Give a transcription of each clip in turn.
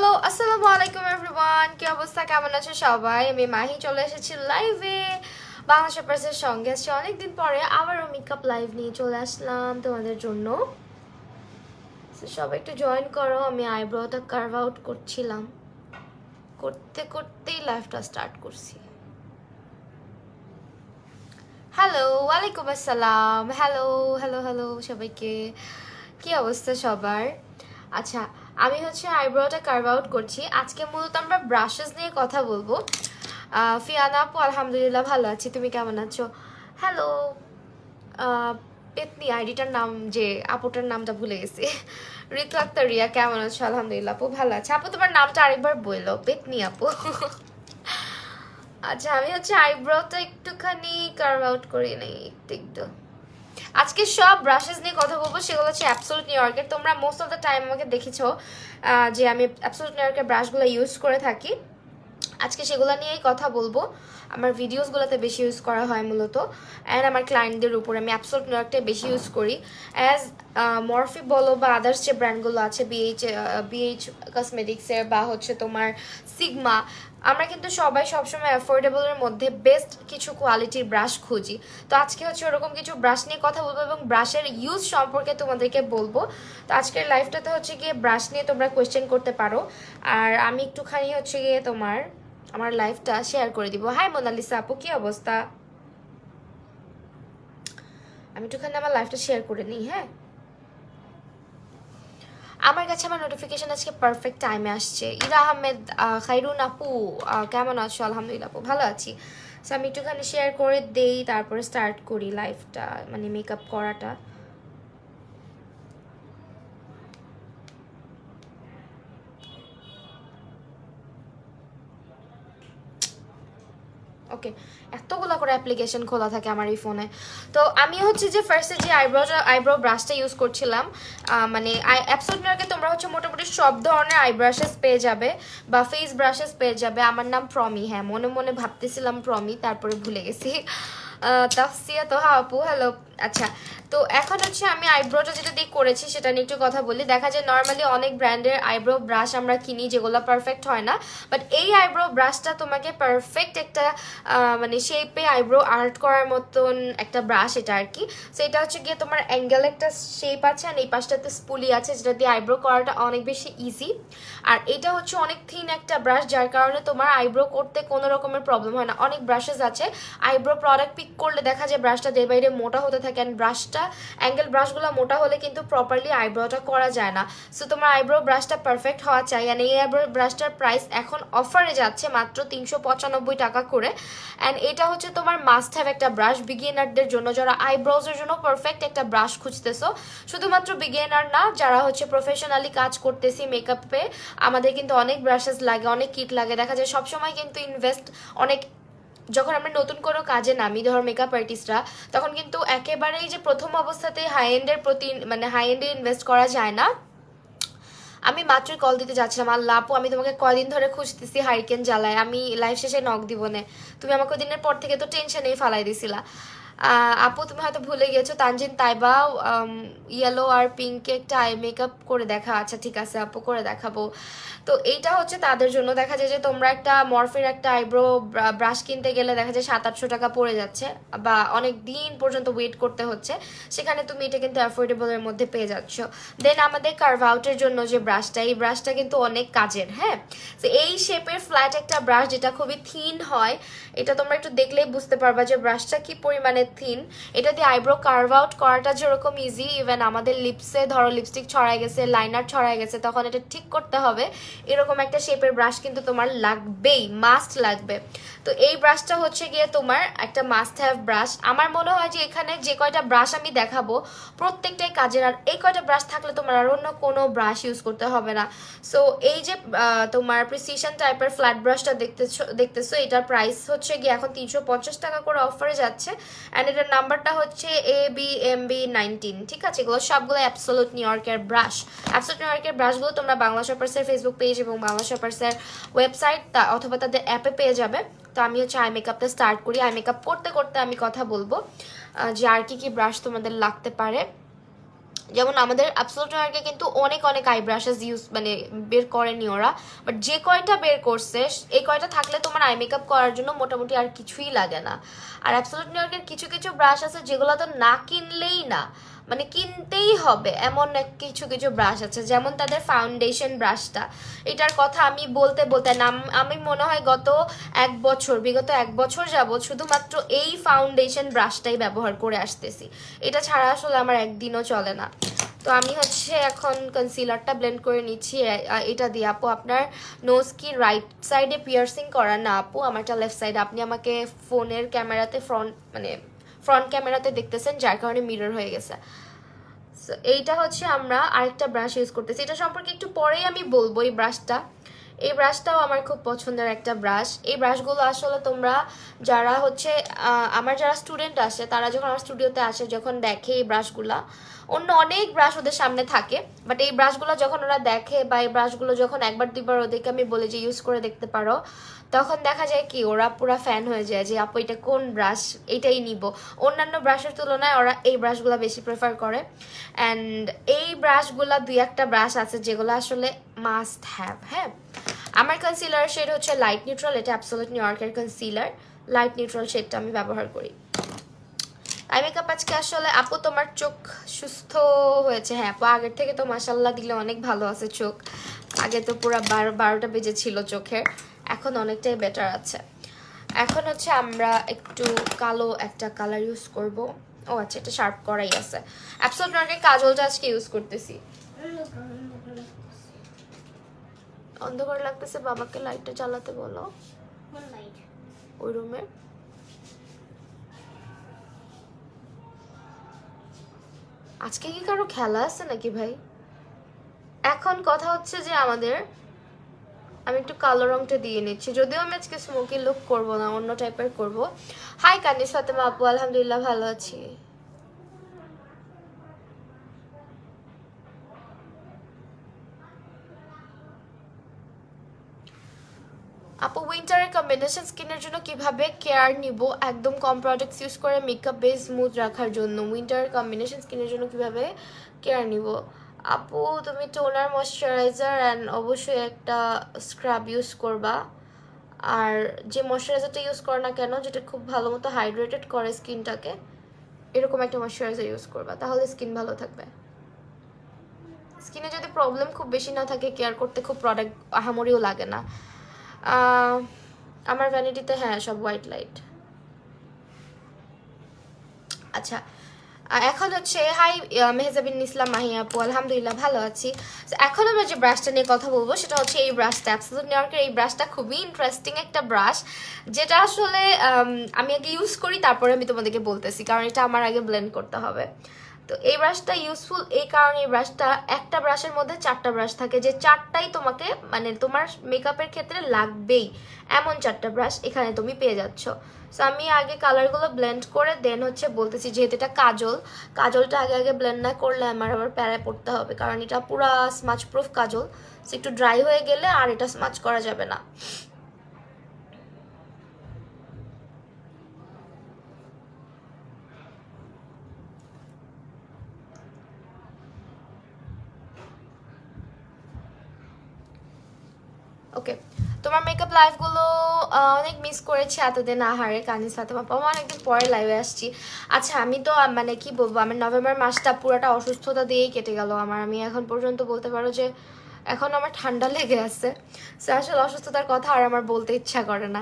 Hello আসসালামু আলাইকুম everyone, কি অবস্থা, কেমন আছো সবাই? আমি মাহি চলে এসেছি লাইভে বাংলা শপার্সের সঙ্গে। আজকে অনেকদিন পরে আবারও মেকআপ লাইভ নিয়ে চলে আসলাম তোমাদের জন্য। সবাই একটু জয়েন করো। আমি আইব্রোটা কার্ভ আউট করছিলাম, করতে করতেই লাইভটা স্টার্ট করছি। হ্যালো, ওয়ালাইকুম আসসালাম। হ্যালো হ্যালো হ্যালো সবাইকে, কি অবস্থা সবার? আচ্ছা, আমি হচ্ছে আইব্রোটা কার্ভ আউট করছি। আজকে মূলত আমরা ব্রাশেস নিয়ে কথা বলবো। ফিয়ানা আপু, আলহামদুলিল্লাহ ভালো আছি, তুমি কেমন আছো? হ্যালো পেতনি, আইডিটার নাম যে আপুটার নামটা ভুলে গেছি। ঋতু আক্তার রিয়া, কেমন আছো? আলহামদুলিল্লাহ আপু ভালো আছে। আপু তোমার নামটা আরেকবার বললো, পেতনি আপু। আচ্ছা, আমি হচ্ছে আইব্রোটা একটুখানি কার্ভ আউট করি নাই একটু একটু। আজকে সব ব্রাশেস নিয়ে কথা বলবো, সেগুলো হচ্ছে অ্যাবসোলুট নিউ ইয়র্কের। তোমরা মোস্ট অফ দ্য টাইম আমাকে দেখেছো যে আমি অ্যাবসোলুট নিউ ইয়র্কের ব্রাশগুলো ইউজ করে থাকি। আজকে সেগুলো নিয়েই কথা বলবো। আমার ভিডিওসগুলোতে বেশি ইউজ করা হয় মূলত, অ্যান্ড আমার ক্লায়েন্টদের উপর আমি অ্যাবসোলুট নিউ ইয়র্কটাই বেশি ইউজ করি। অ্যাজ মরফি বলো বা আদার্স যে ব্র্যান্ডগুলো আছে, বিএইচ কসমেটিক্সের বা হচ্ছে তোমার সিগমা, আমরা কিন্তু সবাই সবসময় অ্যাফোর্ডেবলের মধ্যে বেস্ট কিছু কোয়ালিটির ব্রাশ খুঁজি। তো আজকে হচ্ছে ওরকম কিছু ব্রাশ নিয়ে কথা বলবো এবং ব্রাশের ইউজ সম্পর্কে তোমাদেরকে বলবো। তো আজকের লাইফটাতে হচ্ছে গিয়ে ব্রাশ নিয়ে তোমরা কোয়েশ্চেন করতে পারো, আর আমি একটুখানি হচ্ছে গিয়ে আমার লাইফটা শেয়ার করে দিব। হাই মোনালিসা আপু, কি অবস্থা? আমি একটুখানি আমার লাইফটা শেয়ার করে নিই। হ্যাঁ, আমার কাছে আমার নোটিফিকেশন আজকে পারফেক্ট টাইমে আসছে। ইরা আহমেদ, খাইরুন আপু, কেমন আছো? আলহামদুলিল্লাহ আপু ভালো আছি। সো আমি একটুখানি শেয়ার করে দেই, তারপরে স্টার্ট করি লাইফটা, মানে মেকআপ করাটা। ওকে, এতগুলো করে অ্যাপ্লিকেশন খোলা থাকে আমার এই ফোনে। তো আমি হচ্ছে যে ফার্স্টে যে আইব্রো ব্রাশটা ইউজ করছিলাম, মানে অ্যাবসোলুট নিউ ইয়র্কে তোমরা হচ্ছে মোটামুটি সব ধরনের আই ব্রাশেস পেয়ে যাবে বা ফেস ব্রাশেস পেয়ে যাবে। আমার নাম প্রমি, হ্যাঁ মনে মনে ভাবতেছিলাম প্রমি, তারপরে ভুলে গেছি। তাফসিয়া তোহা আপু, হ্যালো। আচ্ছা, তো এখন হচ্ছে আমি আইব্রোটা যেটা দিয়ে করেছি সেটা নিয়ে একটু কথা বলি। দেখা যায় নর্মালি অনেক ব্র্যান্ডের আইব্রো ব্রাশ আমরা কিনি যেগুলো পারফেক্ট হয় না, বাট এই আইব্রো ব্রাশটা তোমাকে পারফেক্ট একটা মানে শেপে আইব্রো আর্ট করার মতন একটা ব্রাশ এটা আর কি। সো এটা হচ্ছে গিয়ে তোমার অ্যাঙ্গেল একটা শেপ আছে, আর এই পাশটাতে স্পুলি আছে, যেটা দিয়ে আইব্রো করাটা অনেক বেশি ইজি। আর এটা হচ্ছে অনেক থিন একটা ব্রাশ, যার কারণে তোমার আইব্রো করতে কোনো রকমের প্রবলেম হয় না। অনেক ব্রাশেস আছে আইব্রো প্রোডাক্ট পিক করলে দেখা যায় ব্রাশটা দেড় বাইরে মোটা হতে থাকে, অ্যান্ড ব্রাশটা অ্যাঙ্গেল ব্রাশগুলো মোটা হলে কিন্তু প্রপারলি আইব্রোটা করা যায় না। সো তোমার আইব্রো ব্রাশটা পারফেক্ট হওয়া চাই। অ্যান্ড এই আইব্রো ব্রাশটার প্রাইস এখন অফারে যাচ্ছে মাত্র 395 টাকা করে। অ্যান্ড এটা হচ্ছে তোমার মাস্ট হ্যাভ একটা ব্রাশ বিগিনারদের জন্য, যারা আইব্রোজের জন্য পারফেক্ট একটা ব্রাশ খুঁজতেছো। শুধুমাত্র বিগিনার না, যারা হচ্ছে প্রফেশনালি কাজ করতেছি মেকআপে, আমাদের কিন্তু অনেক ব্রাশেস লাগে, অনেক কিট লাগে। দেখা যায় সবসময় কিন্তু ইনভেস্ট অনেক, যখন আমরা নতুন কোনো কাজে নামি, ধর মেকআপ আর্টিস্টরা, তখন কিন্তু একেবারেই যে প্রথম অবস্থাতেই হাই এন্ডের প্রতি মানে হাই এন্ডে ইনভেস্ট করা যায় না। আমি মাত্রই কল দিতে যাচ্ছিলাম, আল্লাহ আপু আমি তোমাকে কয়দিন ধরে খুঁজতেছি হারিকেন জ্বালায়, আমি লাইভ শেষে নক দিব না, তুমি আমাকে দিনের পর থেকে তো টেনশনেই ফালাই দিছিলা। আপু তুমি হয়তো ভুলে গিয়েছো, তানজিন তাইবা ইয়েলো আর পিঙ্কে একটা আই মেকআপ করে দেখা। আচ্ছা ঠিক আছে আপু, করে দেখাবো। তো এইটা হচ্ছে তাদের জন্য। দেখা যায় যে তোমরা একটা মরফির একটা আইব্রো ব্রাশ কিনতে গেলে দেখা যায় 700-800 টাকা পড়ে যাচ্ছে, বা অনেক দিন পর্যন্ত ওয়েট করতে হচ্ছে, সেখানে তুমি এটা কিন্তু অ্যাফোর্ডেবলের মধ্যে পেয়ে যাচ্ছ। দেন আমাদের কার্ভ আউটের জন্য যে ব্রাশটা, এই ব্রাশটা কিন্তু অনেক কাজের। হ্যাঁ, তো এই শেপের ফ্ল্যাট একটা ব্রাশ যেটা খুবই থিন হয়, এটা তোমরা একটু দেখলেই বুঝতে পারবা যে ব্রাশটা কি পরিমাণে থিন। এটা দিয়ে আইব্রো কার্ভ আউট করাটা যেরকম ইজি, ইভেন আমাদের লিপসে ধরো লিপস্টিক ছড়াই গেছে, লাইনার ছড়াই গেছে, তখন এটা ঠিক করতে হবে, এরকম একটা শেপের ব্রাশ কিন্তু তোমার লাগবেই, মাস্ট লাগবে। তো এই ব্রাশটা হচ্ছে গিয়ে তোমার একটা মাস্ট হ্যাভ ব্রাশ। আমার মনে হয় যে এখানে যে কয়টা ব্রাশ আমি দেখাবো প্রত্যেকটাই কাজের, আর এই কয়টা ব্রাশ থাকলে তোমার আর অন্য কোনো ব্রাশ ইউজ করতে হবে না। সো এই যে তোমার প্রিসিশন টাইপের ফ্ল্যাট ব্রাশটা দেখতেছো, এটার প্রাইস হচ্ছে গিয়ে এখন 350 টাকা করে অফারে যাচ্ছে, অ্যান্ড এটার নাম্বারটা হচ্ছে ABMB19। ঠিক আছে, এগুলো সবগুলো অ্যাবসোলুট নিউ ইয়র্কের ব্রাশ। অ্যাবসোলুট নিউ ইয়র্কের ব্রাশগুলো তোমরা বাংলা শপার্সের ফেসবুক পেজ এবং বাংলা শপার্সের ওয়েবসাইট অথবা তাদের অ্যাপে পেয়ে যাবে। তো আমি হচ্ছে আই মেকআপটা স্টার্ট করি। আই মেকআপ করতে করতে আমি কথা বলবো যে আর কি কি ব্রাশ তোমাদের লাগতে পারে। যেমন আমাদের অ্যাবসোলিউট নিউইয়র্কে কিন্তু অনেক অনেক আই ব্রাশেস ইউজ মানে বের করেনি ওরা, বাট যে কয়টা বের করছে এই কয়টা থাকলে তোমার আই মেকআপ করার জন্য মোটামুটি আর কিছুই লাগে না। আর অ্যাবসোলিউট নিউইয়র্কের কিছু কিছু ব্রাশ আছে যেগুলো তো না কিনলেই না, মানে কিনতেই হবে এমন কিছু কিছু ব্রাশ আছে, যেমন তাদের ফাউন্ডেশন ব্রাশটা, এটার কথা আমি বলতে বলতে নাম আমি মনে হয় বিগত এক বছর যাবত শুধুমাত্র এই ফাউন্ডেশন ব্রাশটাই ব্যবহার করে আসতেছি, এটা ছাড়া আসলে আমার একদিনও চলে না। তো আমি হচ্ছে এখন কনসিলারটা ব্লেন্ড করে নিচ্ছি এটা দিয়ে। আপু আপনার নোজ কি রাইট সাইডে পিয়ার্সিং করা? না আপু, আমারটা লেফট সাইডে। আপনি আমাকে ফোনের ক্যামেরাতে ফ্রন্ট ক্যামেরাতে দেখতেছেন, যার কারণে মিরর হয়ে গেছে। সো এইটা হচ্ছে আমরা আরেকটা ব্রাশ ইউজ করতেছি, এটা সম্পর্কে একটু পরেই আমি বলবো। এই ব্রাশটাও আমার খুব পছন্দের একটা ব্রাশ। এই ব্রাশগুলো আসলে তোমরা যারা হচ্ছে আমার যারা স্টুডেন্ট আসে, তারা যখন আমার স্টুডিওতে আসে, যখন দেখে এই ব্রাশগুলা, অন্য অনেক ব্রাশ ওদের সামনে থাকে, বাট এই ব্রাশগুলো যখন ওরা দেখে বা এই ব্রাশগুলো যখন একবার দুইবার ওদেরকে আমি বলি যে ইউজ করে দেখতে পারো, তখন দেখা যায় কি ওরা পুরো ফ্যান হয়ে যায় যে আপু এটা কোন ব্রাশ, এটাই নিব। অন্যান্য ব্রাশের তুলনায় ওরা এই ব্রাশগুলো বেশি প্রেফার করে। অ্যান্ড এই ব্রাশগুলো দুই একটা ব্রাশ আছে যেগুলো আসলে মাস্ট হ্যাভ। হ্যাঁ, আমার কনসিলার শেড হচ্ছে লাইট নিউট্রাল, এটা অ্যাবসোলিউট নিউইয়র্কের কনসিলার লাইট নিউট্রাল শেডটা আমি ব্যবহার করি। আই মেকআপ আজকে আসলে আপু তোমার চোখ সুস্থ হয়েছে? হ্যাঁ আপু, আগের থেকে তো মাশাল্লাহ দিলে অনেক ভালো আছে চোখ। আগে তো পুরো 12টা বেজে ছিল চোখের, এখন অনেকটাই বেটার আছে। এখন হচ্ছে আমরা একটু কালো একটা কালার ইউজ করব। ও আচ্ছা, এটা শার্প করাই আছে। অ্যাবসোলিউট নিউইয়র্কের কাজলটা আজকে ইউজ করতেছি। অন্ধকার লাগতেছে, বাবাকে লাইটটা জ্বালাতে বলো। ওই রুমে আজকে কি কারো খেলা আছে নাকি ভাই? এখন কথা হচ্ছে যে আমি একটু কালো রংটা দিয়ে নিচ্ছি, যদিও আমি আজকে স্মোকি লুক করবো না, অন্য টাইপের করব। হাই কানিস ফাতেমা আপু, আলহামদুলিল্লাহ ভালো আছি। আপু উইন্টারের কম্বিনেশন স্কিনের জন্য কিভাবে কেয়ার নিব? একদম কম প্রোডাক্টস ইউজ করে মেকআপ বেস স্মুথ রাখার জন্য উইন্টারের কম্বিনেশন স্কিনের জন্য কিভাবে কেয়ার নিব? আপু তুমি টোনার, ময়শ্চারাইজার অ্যান্ড অবশ্যই একটা স্ক্রাব ইউজ করবা। আর যে ময়শ্চারাইজারটা ইউজ করো না কেন, যেটা খুব ভালো মতো হাইড্রেটেড করে স্কিনটাকে, এরকম একটা ময়শ্চারাইজার ইউজ করবা, তাহলে স্কিন ভালো থাকবে। স্কিনে যদি প্রবলেম খুব বেশি না থাকে, কেয়ার করতে খুব প্রোডাক্ট আহামরিও লাগে না। আমার ভ্যানিটিতে হ্যাঁ সব হোয়াইট লাইট। আচ্ছা, এখন হচ্ছে হাই মেহজাবিন ইসলাম মাহি আপু, আলহামদুলিল্লাহ ভালো আছি। এখন আমরা যে ব্রাশটা নিয়ে কথা বলবো সেটা হচ্ছে এই ব্রাশটা, অ্যাবসোলিউট নিউইয়র্কের এই ব্রাশটা খুবই ইন্টারেস্টিং একটা ব্রাশ, যেটা আসলে আমি আগে ইউজ করি, তারপরে আমি তোমাদেরকে বলতেছি, কারণ এটা আমার আগে ব্লেন্ড করতে হবে। তো এই ব্রাশটা ইউজফুল এই কারণে, এই ব্রাশটা একটা ব্রাশের মধ্যে 4টা ব্রাশ থাকে, যে 4টাই তোমাকে মানে তোমার মেকআপের ক্ষেত্রে লাগবেই, এমন 4টা ব্রাশ এখানে তুমি পেয়ে যাচ্ছ। সো আমি আগে কালারগুলো ব্লেন্ড করে দেন হচ্ছে বলতেছি, যেহেতু এটা কাজলটা আগে ব্লেন্ড না করলে আমার আবার প্যারায় পড়তে হবে, কারণ এটা পুরা স্মাচ প্রুফ কাজল। সো একটু ড্রাই হয়ে গেলে আর এটা স্মাচ করা যাবে না। ওকে, তোমার মেকআপ লাইভগুলো অনেক মিস করেছি এতদিন। আহারে কানিস ফাতেমা আপু, অনেকদিন পরে লাইভে আসছি। আচ্ছা আমি তো মানে কি বলবো, আমার নভেম্বর মাসটা পুরোটা অসুস্থতা দিয়েই কেটে গেল আমার। আমি এখন পর্যন্ত বলতে পারো যে এখন আমার ঠান্ডা লেগে আছে, সো আসলে অসুস্থতার কথা আর আমার বলতে ইচ্ছা করে না।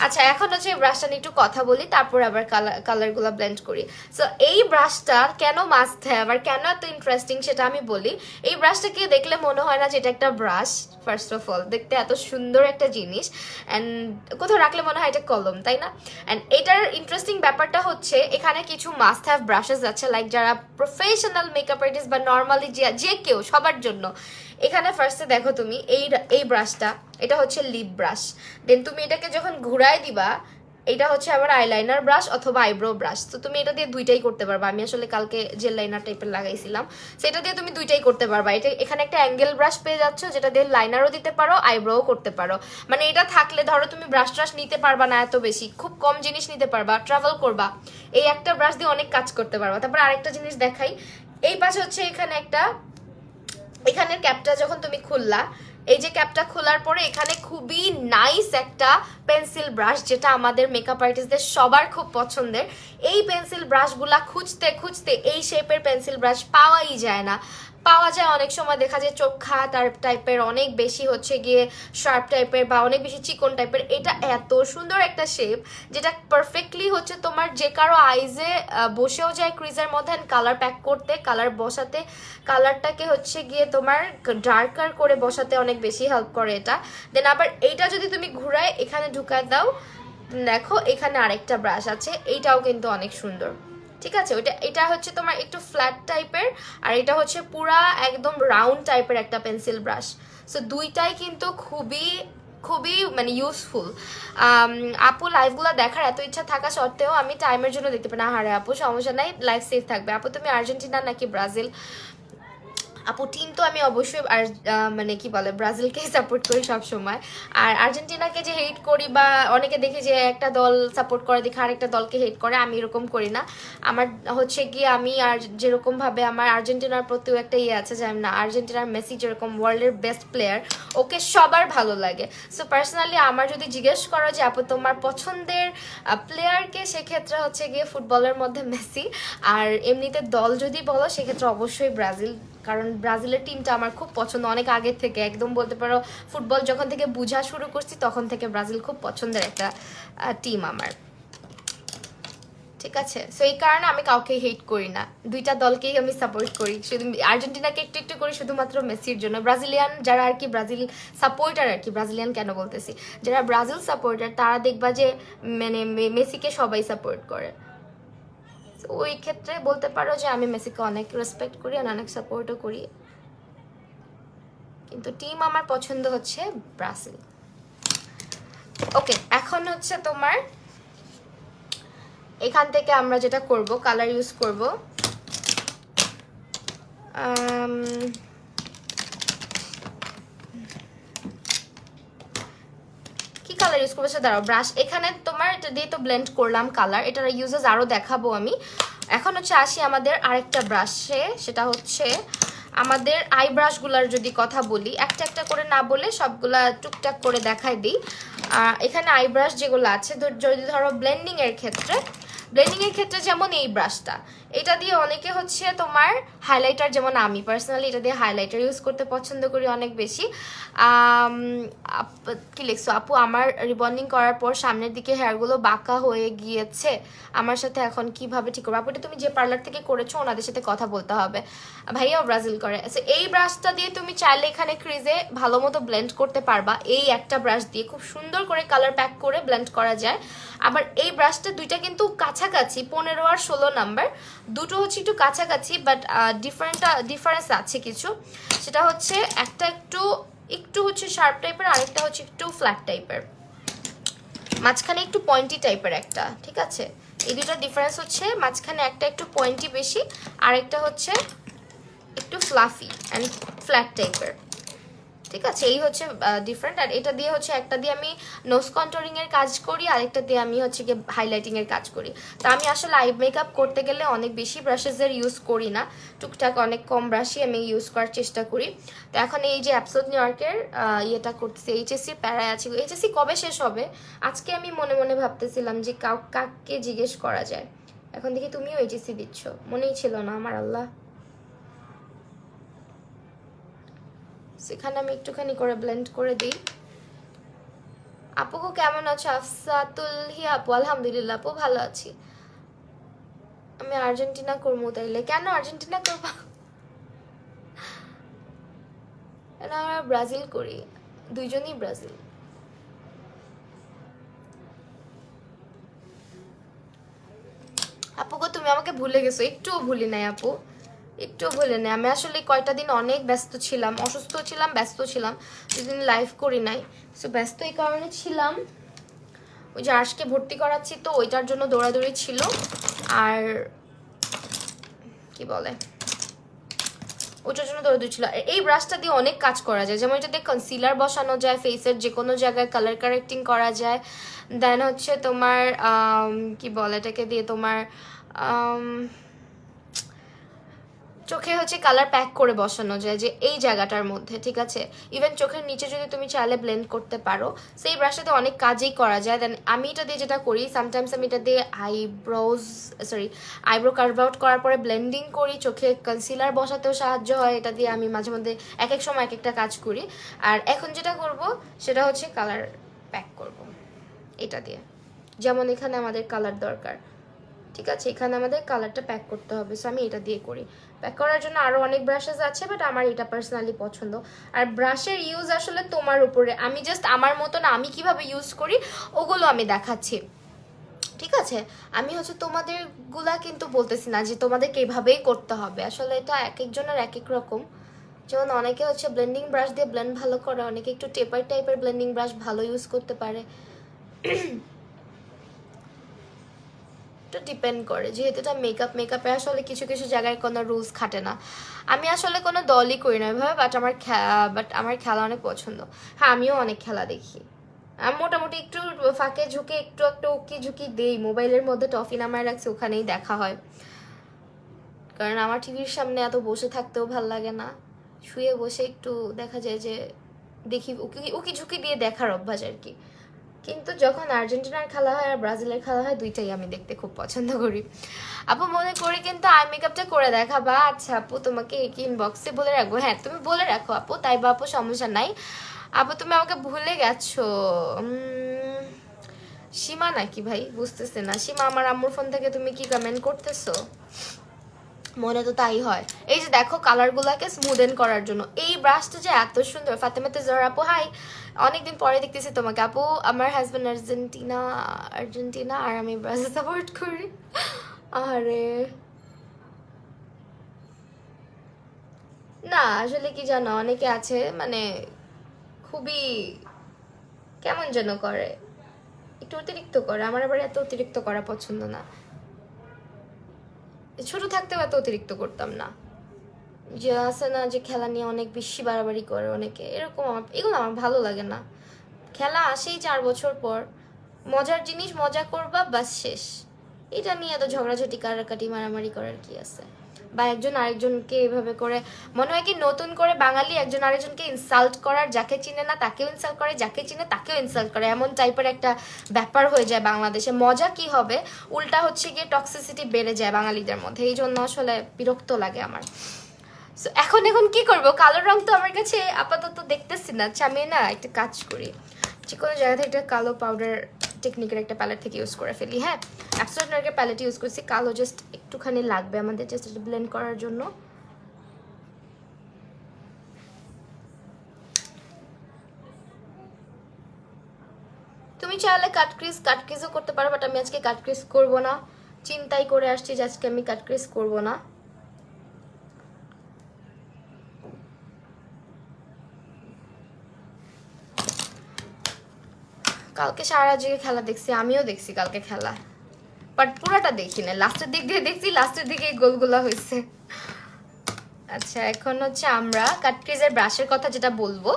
আচ্ছা এখন হচ্ছে এই ব্রাশটা নিয়ে একটু কথা বলি, তারপর আবার কালারগুলো ব্লেন্ড করি। সো এই ব্রাশটা কেন মাস্ট হ্যাভ আর কেন এত ইন্টারেস্টিং সেটা আমি বলি। এই ব্রাশটাকে দেখলে মনে হয় না যে এটা একটা ব্রাশ, ফার্স্ট অফ অল দেখতে এত সুন্দর একটা জিনিস, অ্যান্ড কোথাও রাখলে মনে হয় এটা কলম, তাই না? অ্যান্ড এটার ইন্টারেস্টিং ব্যাপারটা হচ্ছে এখানে কিছু মাস্ট হ্যাভ ব্রাশেস আছে, লাইক যারা প্রফেশনাল মেকআপ আর্টিস্ট বা নর্মালি যে কেউ সবার জন্য। এখানে ফার্স্টে দেখো তুমি এই ব্রাশটা, এটা হচ্ছে লিপ ব্রাশ। দেন তুমি এটাকে যখন ঘুরায় দিবা, এটা হচ্ছে আবার আইলাইনার ব্রাশ অথবা আইব্রো ব্রাশ। তো তুমি এটা দিয়ে দুইটাই করতে পারবা। আমি আসলে কালকে জেল লাইনার টাইপের লাগাইছিলাম, সেটা দিয়ে তুমি দুইটাই করতে পারবা। এটা এখানে একটা অ্যাঙ্গেল ব্রাশ পেয়ে যাচ্ছ, যেটা দিয়ে লাইনারও দিতে পারো, আইব্রোও করতে পারো। মানে এটা থাকলে ধরো তুমি ব্রাশ ট্রাশ নিতে পারবা না এত বেশি, খুব কম জিনিস নিতে পারবা, ট্রাভেল করবা, এই একটা ব্রাশ দিয়ে অনেক কাজ করতে পারবা। তারপর আরেকটা জিনিস দেখাই, এই পাশে হচ্ছে এখানে একটা, এখানের ক্যাপটা যখন তুমি খুললা, এই যে ক্যাপটা খোলার পরে এখানে খুবই নাইস একটা পেন্সিল ব্রাশ, যেটা আমাদের মেকআপ আর্টিস্টদের সবার খুব পছন্দের। এই পেন্সিল ব্রাশগুলা খুঁজতে খুঁজতে এই শেপের পেন্সিল ব্রাশ পাওয়াই যায় না। পাওয়া যায় অনেক সময় দেখা যায় চোখা তার টাইপের, অনেক বেশি হচ্ছে গিয়ে শার্প টাইপের বা অনেক বেশি চিকন টাইপের। এটা এত সুন্দর একটা শেপ যেটা পারফেক্টলি হচ্ছে তোমার যে কারো আইজে বসেও যায় ক্রিজের মধ্যে, কালার প্যাক করতে, কালার বসাতে, কালারটাকে হচ্ছে গিয়ে তোমার ডার্কার করে বসাতে অনেক বেশি হেল্প করে এটা। দেন আবার এইটা যদি তুমি ঘুরায় এখানে ঢুকায় দাও, দেখো এখানে আরেকটা ব্রাশ আছে, এইটাও কিন্তু অনেক সুন্দর। ঠিক আছে, ওইটা এটা হচ্ছে তোমার একটু ফ্ল্যাট টাইপের, আর এটা হচ্ছে পুরা একদম রাউন্ড টাইপের একটা পেন্সিল ব্রাশ। সো দুইটাই কিন্তু খুবই খুবই মানে ইউজফুল। আপু লাইভগুলো দেখার এত ইচ্ছা থাকা সত্ত্বেও আমি টাইমের জন্য দেখতে পাই না। হারে আপু সমস্যা নাই, লাইভ সেভ থাকবে। আপু তুমি আর্জেন্টিনা নাকি ব্রাজিল? আপু টিম তো আমি অবশ্যই আর মানে কি বলে ব্রাজিলকেই সাপোর্ট করি সব সময়। আর আর্জেন্টিনাকে যে হেট করি বা অনেকে দেখি যে একটা দল সাপোর্ট করে দেখে আরেকটা দলকে হেট করে, আমি এরকম করি না। আমার হচ্ছে কি আমি আর যেরকম ভাবে আমার আর্জেন্টিনার প্রতিও একটা ইয়ে আছে যে না, আর্জেন্টিনার মেসি যেরকম ওয়ার্ল্ডের বেস্ট প্লেয়ার, ওকে সবার ভালো লাগে। সো পার্সোনালি আমার যদি জিজ্ঞেস করো যে আপু তোমার পছন্দের প্লেয়ারকে, সেক্ষেত্রে হচ্ছে গিয়ে ফুটবলের মধ্যে মেসি। আর এমনিতে দল যদি বলো সেক্ষেত্রে অবশ্যই ব্রাজিল, কারণ ব্রাজিলের টিমটা আমার খুব পছন্দ অনেক আগের থেকে, একদম বলতে পারো ফুটবল যখন থেকে বোঝা শুরু করছি তখন থেকে ব্রাজিল খুব পছন্দের একটা টিম আমার। ঠিক আছে, সো এই কারণে আমি কাউকে হেট করি না, দুইটা দলকেই আমি সাপোর্ট করি। শুধু আর্জেন্টিনাকে একটু একটু করি শুধুমাত্র মেসির জন্য। ব্রাজিলিয়ান যারা আর কি, ব্রাজিল সাপোর্টার আর কি, ব্রাজিলিয়ান কেন বলতেছি, যারা ব্রাজিল সাপোর্টার তারা দেখবা যে মানে মেসিকে সবাই সাপোর্ট করে। ওই ক্ষেত্রে বলতে পারো যে আমি মেসিকে অনেক রেসপেক্ট করি আর অনেক সাপোর্টও করি, কিন্তু টিম আমার পছন্দ হচ্ছে ব্রাজিল। ওকে, এখন হচ্ছে তোমার এখান থেকে আমরা যেটা করব, কালার ইউজ করব। কি কালার ইউজ করবো সেটা দাঁড়াও, ব্রাশ এখানে তোমার এটা দিয়ে তো ব্লেন্ড করলাম কালার, এটার ইউজেস আরও দেখাবো আমি। এখন হচ্ছে আসি আমাদের আরেকটা ব্রাশে, সেটা হচ্ছে আমাদের আই ব্রাশগুলার যদি কথা বলি, একটা একটা করে না বলে সবগুলা টুকটাক করে দেখাই দিই। এখানে আই ব্রাশ যেগুলো আছে, যদি ধরো ব্লেন্ডিংয়ের ক্ষেত্রে যেমন এই ব্রাশটা, এটা দিয়ে অনেকে হচ্ছে তোমার হাইলাইটার, যেমন আমি পার্সোনালি এটা দিয়ে হাইলাইটার ইউজ করতে পছন্দ করি অনেক বেশি। কি লিখছো আপু, আমার রিবন্ডিং করার পর সামনের দিকে হেয়ারগুলো বাঁকা হয়ে গিয়েছে, আমার সাথে এখন কিভাবে ঠিক করবো? আপু এটা তুমি যে পার্লার থেকে করেছো ওনাদের সাথে কথা বলতে হবে, ভাইয়াও ব্রাজিল করে। এই ব্রাশটা দিয়ে তুমি চাইলে এখানে ক্রিজে ভালো মতো ব্লেন্ড করতে পারবা। এই একটা ব্রাশ দিয়ে খুব সুন্দর করে কালার প্যাক করে ব্লেন্ড করা যায়। আবার এই ব্রাশটা দুইটা কিন্তু কাছাকাছি, 15 আর 16 নাম্বার, দুটো হচ্ছে একটু কাছাকাছি, বাট ডিফারেন্স আছে কিছু। সেটা হচ্ছে একটা একটু একটু হচ্ছে শার্প টাইপের, আরেকটা হচ্ছে একটু ফ্ল্যাট টাইপের, মাঝখানে একটু পয়েন্টি টাইপের একটা। ঠিক আছে, এই দুটোর ডিফারেন্স হচ্ছে মাঝখানে একটা একটু পয়েন্টি বেশি, আরেকটা হচ্ছে একটু ফ্লাফি অ্যান্ড ফ্ল্যাট টাইপের। ঠিক আছে, এই হচ্ছে ডিফারেন্ট। আর এটা দিয়ে হচ্ছে একটা দিয়ে আমি নোজ কন্ট্রোলিং এর কাজ করি, আরেকটা দিয়ে আমি হচ্ছে গিয়ে হাইলাইটিং এর কাজ করি। তো আমি আসলে আই মেকআপ করতে গেলে অনেক বেশি ব্রাশেসের ইউজ করি না, টুকটাক অনেক কম ব্রাশই আমি ইউজ করার চেষ্টা করি। তো এখন এই যে অ্যাবসোলুট নিউ ইয়র্কের ইয়েটা করতেছি, এইচএসসির প্যারায় আছি। এইচএসসি কবে শেষ হবে? আজকে আমি মনে মনে ভাবতেছিলাম যে কাকে জিজ্ঞেস করা যায়, এখন দেখি তুমিও এইচএসসি দিচ্ছ, মনেই ছিল না আমার। আল্লাহ, সেখানে আমি একটুখানি করে ব্লেন্ড করে দিই। আপু কেমন আছো? আফসাতুল হি আপু, আলহামদুলিল্লাহ আপু ভালো আছি। আমি আর্জেন্টিনা করবো, তাইলে কেন আর্জেন্টিনা করবো? আমরা ব্রাজিল করি, দুইজনই ব্রাজিল। আপু তুমি আমাকে ভুলে গেছো? একটুও ভুলি নাই আপু, একটুও ভুলে নেই। আমি আসলে কয়টা দিন অনেক ব্যস্ত ছিলাম, অসুস্থ ছিলাম, ব্যস্ত ছিলাম, দুদিন লাইভ করি নাই। সো ব্যস্ত এই কারণে ছিলাম, ওই যে আর্শকে ভর্তি করাচ্ছি তো ওইটার জন্য দৌড়াদৌড়ি ছিল। আর কি বলে, ওটার জন্য দৌড়াদৌড়ি ছিল। এই ব্রাশটা দিয়ে অনেক কাজ করা যায়, যেমন এটা দিয়ে কনসিলার বসানো যায়, ফেসের যে কোনো জায়গায় কালার কারেক্টিং করা যায়। দেন হচ্ছে তোমার কি বলে এটাকে দিয়ে তোমার চোখে হচ্ছে কালার প্যাক করে বসানো যায় যে এই জায়গাটার মধ্যে, ঠিক আছে? ইভেন চোখের নিচে যদি তুমি চাইলে ব্লেন্ড করতে পারো, সেই ব্রাশটাতে অনেক কাজেই করা যায়। দেন আমি এটা দিয়ে যেটা করি, সামটাইমস আমি এটা দিয়ে আইব্রো কার্ভ আউট করার পরে ব্লেন্ডিং করি, চোখে কনসিলার বসাতেও সাহায্য হয় এটা দিয়ে। আমি মাঝে মধ্যে এক এক সময় এক একটা কাজ করি। আর এখন যেটা করব সেটা হচ্ছে কালার প্যাক করব এটা দিয়ে। যেমন এখানে আমাদের কালার দরকার, ঠিক আছে? এখানে আমাদের কালারটা প্যাক করতে হবে, সো আমি এটা দিয়ে করি। প্যাক করার জন্য আরও অনেক ব্রাশেস আছে, বাট আমার এটা পার্সোনালি পছন্দ। আর ব্রাশের ইউজ আসলে তোমার উপরে, আমি জাস্ট আমার মতন আমি কিভাবে ইউজ করি ওগুলো আমি দেখাচ্ছি, ঠিক আছে? আমি হচ্ছে তোমাদের গুলা কিন্তু বলতেছি না যে তোমাদেরকে এইভাবেই করতে হবে, আসলে এটা এক একজনের এক এক রকম। যেমন অনেকে হচ্ছে ব্লেন্ডিং ব্রাশ দিয়ে ব্লেন্ড ভালো করে, অনেকে একটু টেপার টাইপের ব্লেন্ডিং ব্রাশ ভালো ইউজ করতে পারে। এটা ডিপেন্ড করে, যেহেতু এটা মেকআপে আসলে কিছু কিছু জায়গায় কোনো রুলস খাটে না। আমি আসলে কোনো দলই করি না এভাবে, বাট আমার খেলা অনেক পছন্দ। হ্যাঁ, আমিও অনেক খেলা দেখি। আমি মোটামুটি একটু ফাঁকে ঝুঁকে একটু একটু উকি ঝুঁকি দেই, মোবাইলের মধ্যে টফি নামায় রাখছি, ওখানেই দেখা হয়। কারণ আমার টিভির সামনে এত বসে থাকতেও ভাল লাগে না, শুয়ে বসে একটু দেখা যায় যে দেখি, উকি উকি ঝুঁকি দিয়ে দেখার অভ্যাস আর কি। কিন্তু যখন আর্জেন্টিনার খেলা হয় আর ব্রাজিলের খেলা হয়, দুইটাই আমি দেখতে খুব পছন্দ করি। আপু মনে করি কিন্তু আই মেকআপটা করে দেখাবা। আচ্ছা আপু, তোমাকে কি ইনবক্সে বলে রাখবো? হ্যাঁ, তুমি বলে রাখো আপু, তাই বা আপু, সমস্যা নাই। আপু তুমি আমাকে ভুলে গেছো। সীমা নাকি ভাই? বুঝতেছে না। সীমা, আমার আম্মুর ফোন থেকে তুমি কি কমেন্ট করতেছো? মনে তো তাই হয়। এই যে দেখো, কালারগুলোকে স্মুদেন করার জন্য এই ব্রাশটা যে এত সুন্দর। ফাতেমাতে জোহরা আপু, হাই, অনেকদিন পরে দেখতেছি তোমাকে আপু। আমার হাজব্যান্ড আর্জেন্টিনা আর আমি ব্রাজিল সাপোর্ট করি। আরে না, আসলে কি জানো, অনেকে আছে মানে খুবই কেমন যেন করে, একটু অতিরিক্ত করে। আমার আবার এত অতিরিক্ত করা পছন্দ না। ছোট থাকতেও এত অতিরিক্ত করতাম না। যে আছে না যে খেলা নিয়ে অনেক বেশি বাড়াবাড়ি করে অনেকে, এরকম এগুলো আমার ভালো লাগে না। খেলা আসেই 4 বছর পর, মজার জিনিস মজা করবা, বাস শেষ। এটা নিয়ে এত ঝগড়াঝাটি কাটাকাটি মারামারি করার কি আছে? বা একজন আরেকজনকে এভাবে করে, মনে হয় কি নতুন করে বাঙালি একজন আরেকজনকে ইনসাল্ট করার, যাকে চিনে না তাকেও ইনসাল্ট করে, যাকে চিনে তাকেও ইনসাল্ট করে, এমন টাইপের একটা ব্যাপার হয়ে যায় বাংলাদেশে। মজা কি হবে, উল্টা হচ্ছে গিয়ে টক্সিসিটি বেড়ে যায় বাঙালিদের মধ্যে। এই জন্য আসলে বিরক্ত লাগে আমার। এখন এখন কি করব? কালো রং তো আমার কাছে আপাতত দেখতেছি না। আচ্ছা, আমি না একটা কাজ করি, যে কোনো জায়গা থেকে একটা কালো পাউডার টেকনিকের একটা প্যালেট থেকে ইউজ করে ফেলি। হ্যাঁ, অ্যাবসলিউট নার্কের প্যালেট ইউজ করছি, কালো জাস্ট একটুখানি লাগবে আমাদের, জাস্ট এটা ব্লেন্ড করার জন্য। তুমি চাইলে কাট ক্রিজও করতে পারো, বাট আমি আজকে কাট ক্রিজ করবো না। চিন্তাই করে আসছি যে আজকে আমি কাট ক্রিজ করবো না। কালকে সারা রাত জেগে খেলা দেখছি, আমিও দেখছি কালকে খেলা, বাট পুরাটা দেখি না, লাস্টের দিক দিয়ে দেখছি, লাস্টের দিকে গোলগুলা হয়েছে। আচ্ছা, এখন হচ্ছে আমরা কাটক্রিজের ব্রাশের কথা যেটা বলবো,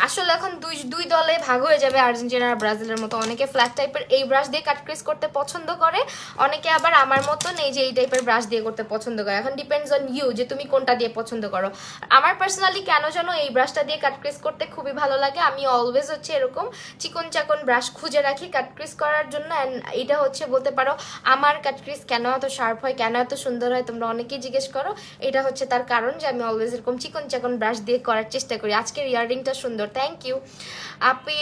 আসলে এখন দুই দুই দলে ভাগ হয়ে যাবে, আর্জেন্টিনা আর ব্রাজিলের মতো। অনেকে ফ্ল্যাট টাইপের এই ব্রাশ দিয়ে কাটক্রিজ করতে পছন্দ করে, অনেকে আবার আমার মতন এই যে এই টাইপের ব্রাশ দিয়ে করতে পছন্দ করে। এখন ডিপেন্ডস অন ইউ যে তুমি কোনটা দিয়ে পছন্দ করো। আমার পার্সোনালি কেন যেন এই ব্রাশটা দিয়ে কাটক্রিজ করতে খুবই ভালো লাগে। আমি অলওয়েজ হচ্ছে এরকম চিকন চাকন ব্রাশ খুঁজে রাখি কাটক্রিজ করার জন্য। অ্যান্ড এটা হচ্ছে বলতে পারো আমার কাটক্রিজ কেন এত শার্প হয়, কেন এত সুন্দর হয়, তোমরা অনেকেই জিজ্ঞেস করো। এটা হচ্ছে তার কারণ যে আমি অলওয়েজ এরকম চিকন চাকন ব্রাশ দিয়ে করার চেষ্টা করি। আজকের ইয়াররিংটা সুন্দর, থ্যাংক ইউ আপি।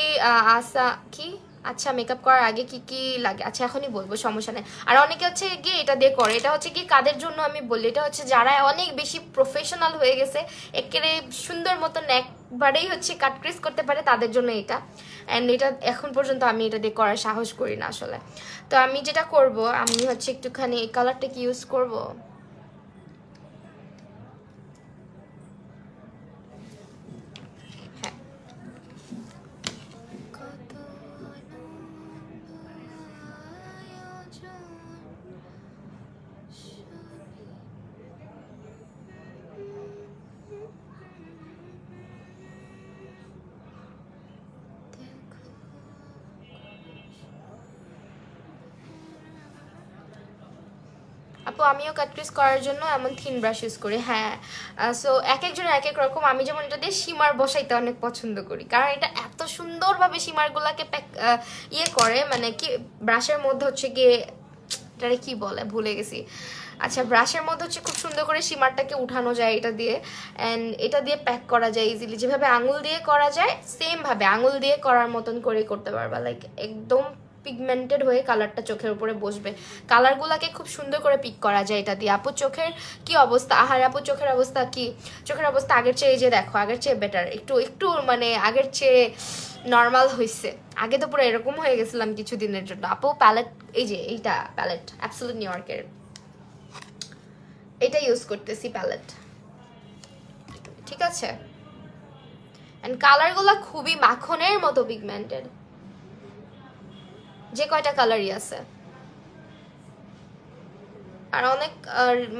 আসা কি, আচ্ছা মেকআপ করার আগে কি কি লাগে? আচ্ছা এখনই বলবো, সমস্যা নেই। আর অনেকে হচ্ছে গিয়ে এটা দিয়ে করে, এটা হচ্ছে কি কাদের জন্য আমি বলি, এটা হচ্ছে যারা অনেক বেশি প্রফেশনাল হয়ে গেছে, একেবারে সুন্দর মতন একবারেই হচ্ছে কাটক্রিজ করতে পারে, তাদের জন্য এটা। অ্যান্ড এটা এখন পর্যন্ত আমি এটা দিয়ে করার সাহস করি না আসলে। তো আমি যেটা করব, আমি হচ্ছে একটুখানি এই কালারটা কি ইউজ করব, হ্যাঁ। আপু আমিও কাট ক্রিজ করার জন্য এমন থিন ব্রাশ ইউজ করি। হ্যাঁ, সো এক একজনের এক এক রকম। আমি যেমন এটা দিয়ে সীমার বসাইতে অনেক পছন্দ করি, কারণ এটা এত সুন্দরভাবে সীমারগুলোকে ইয়ে করে, মানে কি ব্রাশের মধ্যে হচ্ছে গিয়ে এটারে কি বলে ভুলে গেছি। আচ্ছা, ব্রাশের মধ্যে হচ্ছে খুব সুন্দর করে সীমারটাকে উঠানো যায় এটা দিয়ে, অ্যান্ড এটা দিয়ে প্যাক করা যায় ইজিলি। যেভাবে আঙুল দিয়ে করা যায় সেম ভাবে আঙুল দিয়ে করার মতন করে করতে পারবা, লাইক একদম পিগমেন্টেড হয়ে কালারটা চোখের উপরে বসবে। কালারগুলোকে খুব সুন্দর করে পিক করা যায় এটা দিয়ে। আপু চোখের কি অবস্থা? আহার আপু চোখের অবস্থা কি? চোখের অবস্থা আগের চেয়ে যে দেখো, আগের চেয়ে বেটার, একটু একটু মানে আগের চেয়ে নর্মাল হয়েছে। আগে তো পুরো এরকম হয়ে গেছিলাম কিছুদিনের জন্য। আপু প্যালেট, এই যে এইটা প্যালেট অ্যাবসলিউট নিউ ইয়র্কের, এটা ইউজ করতেছি প্যালেট, ঠিক আছে। এন্ড কালারগুলো খুবই মাখনের মতো পিগমেন্টেড, যে কয়টা কালারই আছে। আর অনেক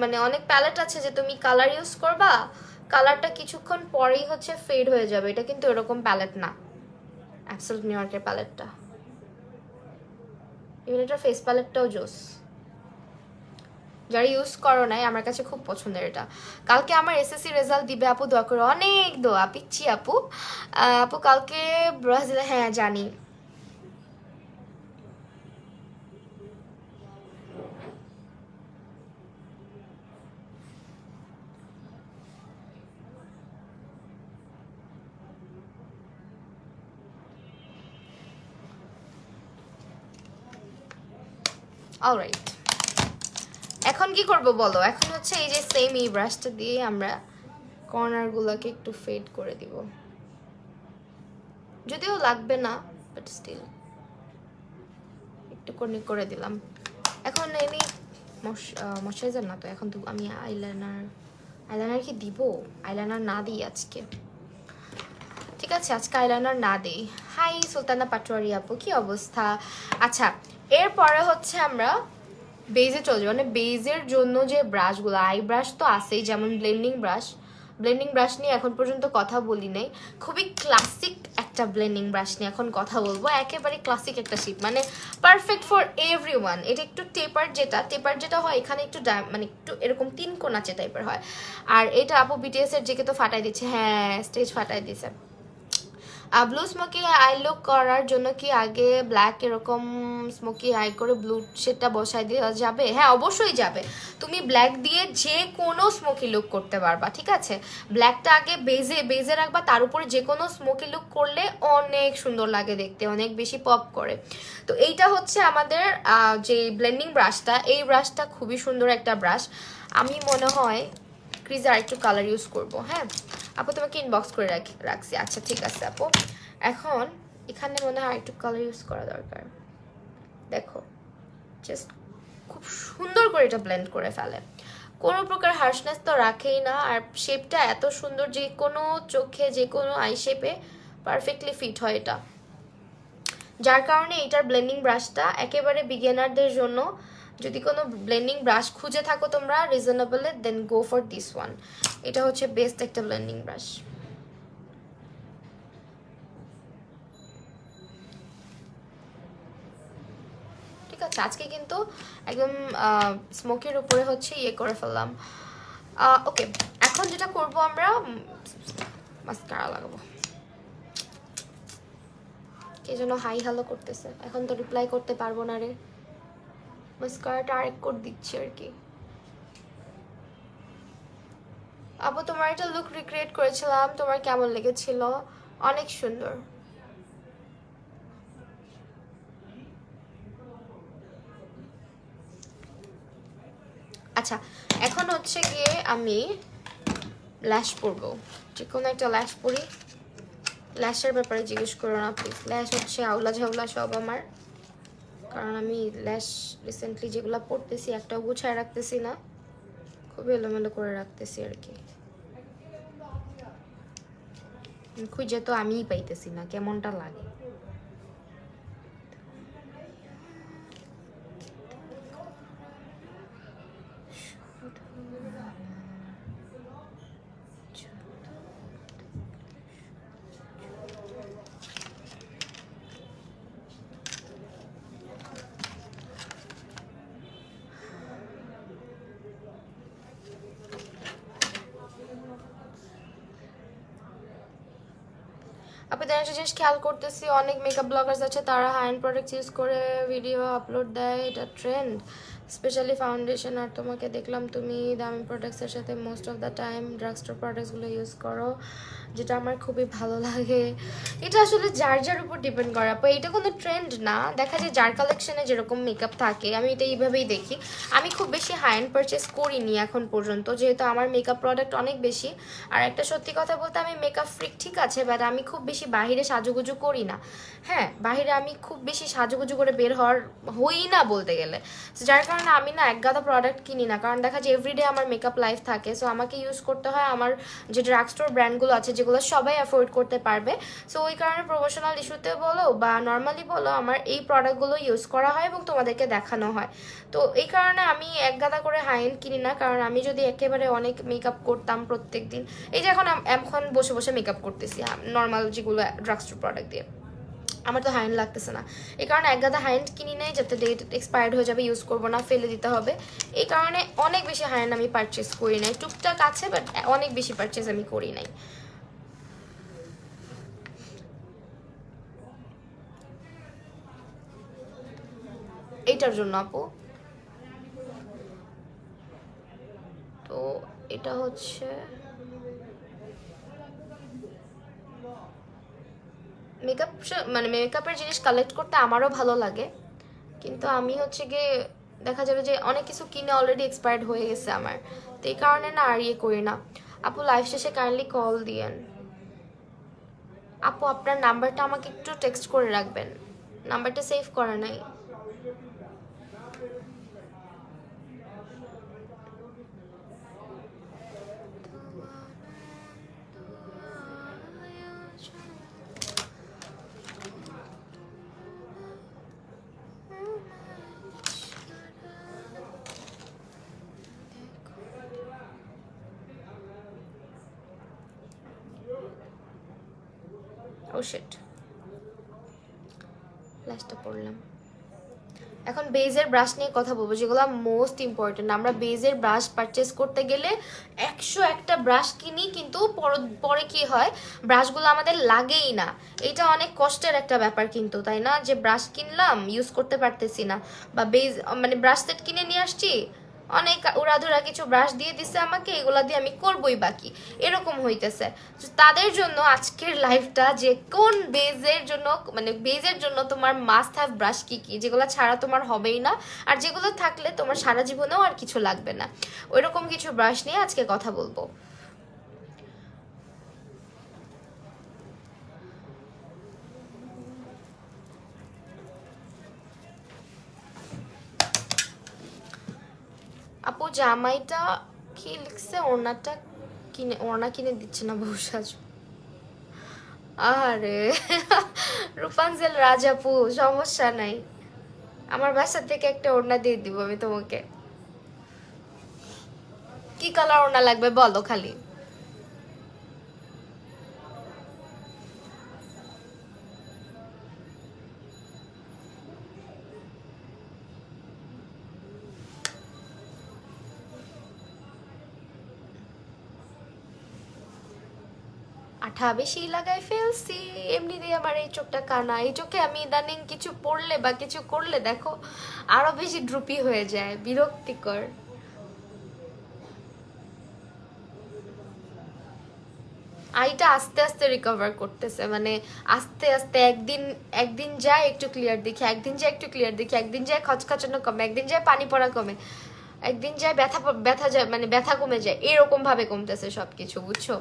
মানে অনেক প্যালেট আছে যে তুমি কালার ইউজ করবা, কালারটা কিছুক্ষণ পরেই হচ্ছে ফেড হয়ে যাবে। এটা কিন্তু এরকম প্যালেট না, অ্যাবসলিউট নিউ ইয়র্কের প্যালেটটা। ইভেন এটার ফেস প্যালেটটাও জোস। যারা ইউজ করো নাই, আমার কাছে খুব পছন্দের এটা। কালকে আমার এসএসসি রেজাল্ট দিবে আপু, দোয়া করো। অনেক দোয়া, পিচ্ছি আপু। আপু কালকে ব্রাজিল, হ্যাঁ জানি। অলরাইট, এখন কি করব বলো? এখন হচ্ছে এই যে সেম এই ব্রাশটা দিয়ে আমরা কর্নারগুলোকে একটু ফেড করে দিব, যদিও লাগবে না, বাট স্টিল একটু করে দিলাম। এখন এমনি ময়শ্চারাইজার না তো, এখন তো আমি আইলাইনার কি দিব? আইলাইনার না দিই আজকে, ঠিক আছে, আজকে আইলাইনার না দিই। হাই সুলতানা পাটোয়ারি আপু, কি অবস্থা? আচ্ছা, এরপরে হচ্ছে আমরা বেজে চলে যাবো। মানে বেজের জন্য যে ব্রাশগুলো, আই ব্রাশ তো আছেই, যেমন ব্লেন্ডিং ব্রাশ নিয়ে এখন পর্যন্ত কথা বলি নাই। খুবই ক্লাসিক একটা ব্লেন্ডিং ব্রাশ নিয়ে এখন কথা বলবো, একেবারে ক্লাসিক একটা শিট, মানে পারফেক্ট ফর এভরিওয়ান। এটা একটু টেপার যেটা হয় এখানে একটু মানে একটু এরকম 3 কোণাচে টাইপের হয়। আর এটা আপু বিটিএস এর জেকে তো ফাটাই দিচ্ছে, হ্যাঁ স্টেজ ফাটাই দিচ্ছে। ব্লু স্মোকি আই লুক করার জন্য কি আগে ব্ল্যাক এরকম স্মোকি আই করে ব্লু শেডটা বসাই দেওয়া যাবে? হ্যাঁ অবশ্যই যাবে। তুমি ব্ল্যাক দিয়ে যে কোনো স্মোকি লুক করতে পারবা, ঠিক আছে। ব্ল্যাকটা আগে বেজে রাখবা, তার উপরে যে কোনো স্মোকি লুক করলে অনেক সুন্দর লাগে দেখতে, অনেক বেশি পপ করে। তো এইটা হচ্ছে আমাদের যে ব্লেন্ডিং ব্রাশটা, এই ব্রাশটা খুবই সুন্দর একটা ব্রাশ। আমি মনে হয় ক্রিজে আরেকটু কালার ইউজ করবো। হ্যাঁ আপু তোমাকে ইনবক্স করে রাখছি। আচ্ছা ঠিক আছে আপু, এখন এখানে মনে হয় আরেকটু কালার ইউজ করা দরকার। দেখো জাস্ট খুব সুন্দর করে এটা ব্লেন্ড করে ফেলে, কোনো প্রকার হার্শনেস তো রাখেই না। আর শেপটা এত সুন্দর, যে কোনো চোখে যে কোনো আই শেপে পারফেক্টলি ফিট হয় এটা। যার কারণে এটার ব্লেন্ডিং ব্রাশটা একেবারে বিগিনারদের জন্য। যদি কোনো ব্লেন্ডিং ব্রাশ খুঁজে থাকো তোমরা রিজনেবলে, দেন গো ফর দিস ওয়ান। এটা হচ্ছে বেস্ট একটা ব্লেন্ডিং ব্রাশ। ঠিক আছে, আজকে কিন্তু একদম স্মোকের উপরে হচ্ছে ইয়ে করে ফেললাম। ওকে, এখন যেটা করব আমরা মাস্কারা লাগাবো। কে যেন হাই হ্যালো করতেছে, এখন তো রিপ্লাই করতে পারবো না রে। মাস্কারাটা আরেক কোট দিচ্ছি আর কি। আপু তোমার একটা লুক রিক্রিয়েট করেছিলাম, তোমার কেমন লেগেছিল? অনেক সুন্দর। আচ্ছা, এখন হচ্ছে গিয়ে আমি ল্যাশ পরবো, যে কোনো একটা ল্যাশ পরি। ল্যাশের ব্যাপারে জিজ্ঞেস করো না প্লিজ, ল্যাশ হচ্ছে আউলা ঝাউলা সব আমার, কারণ আমি ল্যাশ রিসেন্টলি যেগুলো পরতেছি একটাও গুছায় রাখতেছি না, খুব এলোমেলো করে রাখতেছি আর কি। খুঁজে তো আমিই পাইতেছি না, কেমনটা লাগে। আপনাদের একটা জিনিস খেয়াল করতেছি, অনেক মেকআপ ব্লগার্স আছে তারা হাই এন্ড প্রোডাক্ট ইউজ করে ভিডিও আপলোড দেয়, এটা ট্রেন্ড, স্পেশালি ফাউন্ডেশন। আর তোমাকে দেখলাম তুমি দামি প্রোডাক্টসের সাথে most of the time drug store প্রোডাক্টসগুলো ইউজ করো, যেটা আমার খুবই ভালো লাগে। এটা আসলে যার যার উপর ডিপেন্ড করে আপু, এটা কোনো ট্রেন্ড না। দেখা যায় যার কালেকশনে যেরকম মেকআপ থাকে, আমি এটা এইভাবেই দেখি। আমি খুব বেশি হাই এন্ড পারচেস করিনি এখন পর্যন্ত, যেহেতু আমার মেকআপ প্রোডাক্ট অনেক বেশি। আর একটা সত্যি কথা বলতে, আমি মেকআপ ফ্রিক ঠিক আছে, বাট আমি খুব বেশি বাহিরে সাজুগুজু করি না। হ্যাঁ, বাহিরে আমি খুব বেশি সাজুগুজু করে বের হই না বলতে গেলে। যার কারণে আমি না এক গাদা প্রোডাক্ট কিনি না, কারণ দেখা যায় এভরিডে আমার মেকআপ লাইফ থাকে, সো আমাকে ইউজ করতে হয় আমার যে ড্রাগ স্টোর ব্র্যান্ডগুলো আছে, যেগুলো সবাই অ্যাফোর্ড করতে পারবে। সো ওই কারণে প্রমোশনাল ইস্যুতে বলো বা নর্মালি বলো, আমার এই প্রোডাক্টগুলো ইউজ করা হয় এবং তোমাদেরকে দেখানো হয়। তো এই কারণে আমি এক গাদা করে হাই এন্ড কিনি না, কারণ আমি যদি একেবারে অনেক মেকআপ করতাম প্রত্যেক দিন, এই যে এখন এখন বসে বসে মেকআপ করতেছি নর্মাল যেগুলো ড্রাগ স্টোর প্রোডাক্ট দিয়ে, আমার তো হাইন্ড লাগতেছে না। এই কারণে এক গাদা হাইন্ড কিনি নেই, যাতে ডেট এক্সপায়ার্ড হয়ে যাবে, ইউজ করবো না, ফেলে দিতে হবে। এই কারণে অনেক বেশি হাইন্ড আমি পারচেস করি নাই, টুকটাক আছে বাট অনেক বেশি পারচেস আমি করি নাই। এইটার জন্য আপু, তো এটা হচ্ছে মেকআপ, মানে মেকআপের জিনিস কালেক্ট করতে আমারও ভালো লাগে, কিন্তু আমি হচ্ছে গিয়ে দেখা যাবে যে অনেক কিছু কিনে অলরেডি এক্সপায়ার্ড হয়ে গেছে আমার, তো এই কারণে না আর ইয়ে করি না। আপু লাইভ শেষে কাইন্ডলি কল দিয়েন। আপু আপনার নাম্বারটা আমাকে একটু টেক্সট করে রাখবেন, নাম্বারটা সেভ করা নাই। ও শিট, লাস্টটা পড়লাম। এখন বেজের ব্রাশ নিয়ে কথা বলবো, যেগুলো মোস্ট ইম্পর্টেন্ট। আমরা বেজের ব্রাশ পারচেস করতে গেলে 101টা ব্রাশ কিনি, কিন্তু পরে কি হয়, ব্রাশগুলো আমাদের লাগেই না। এটা অনেক কষ্টের একটা ব্যাপার কিন্তু, তাই না? যে ব্রাশ কিনলাম, ইউজ করতে পারতেছি না, বা বেজ মানে ব্রাশ সেট কিনে নিয়ে আসছি, অনেক উড়াধুরা কিছু ব্রাশ দিয়ে দিছে আমাকে, এগুলা দিয়ে আমি করবই বাকি, এরকম হইতেছে। তাদের জন্য আজকের লাইফটা, যে কোন বেজের জন্য, মানে বেজের জন্য তোমার মাস্ট হ্যাভ ব্রাশ কি কি, যেগুলো ছাড়া তোমার হবেই না, আর যেগুলো থাকলে তোমার সারা জীবনেও আর কিছু লাগবে না, ওইরকম কিছু ব্রাশ নিয়ে আজকে কথা বলবো। আপু জামাইটা কি লিখছে, ওড়নাটা কিনে, ওড়না কিনে দিচ্ছে না বউ সাজু। আরে রূপাঞ্জল রাজাপু, সমস্যা নাই, আমার বাসা থেকে একটা ওড়না দিয়ে দিব আমি তোমাকে। কি কালার ওড়না লাগবে বলো খালি। আঠা বেশি লাগাই ফেলছি, এমনি দিয়ে আমার এই চোখটা কানা, এই চোখে আমি ইদানিং কিছু পড়লে বা কিছু করলে দেখো আরো বেশি ড্রুপি হয়ে যায়, বিরক্তিকর। আইটা আস্তে আস্তে রিকভার করতেছে, মানে আস্তে আস্তে, একদিন একদিন যায় একটু ক্লিয়ার দেখি, একদিন যায় একটু ক্লিয়ার দেখি, একদিন যায় খচখাচানো কমে, একদিন যায় পানি পড়া কমে, একদিন যায় ব্যথা ব্যথা যায়, মানে ব্যথা কমে যায়, এরকম ভাবে কমতেছে সবকিছু, বুঝছো?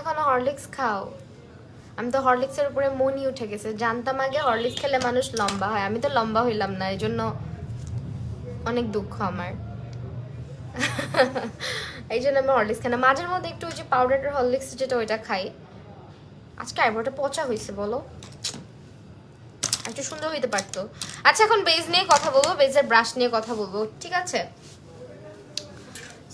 এখনো হরলিক্স খাও? আমি তো হরলিক্সের উপরে মনই উঠে গেছে, জানতাম আগে হরলিক্স খেলে মানুষ লম্বা হয়, আমি তো লম্বা হইলাম না, এই জন্য অনেক দুঃখ আমার। এই জন্য আমি হরলিক্স খাই না, মাঝের মধ্যে একটু ওই যে পাউডারের হরলিক্স যেটা ওইটা খাই। আজকে আইব্রোটা পচা হয়েছে বলো, একটু সুন্দর হইতে পারতো। আচ্ছা এখন বেজ নিয়ে কথা বলবো, বেজের ব্রাশ নিয়ে কথা বলবো, ঠিক আছে?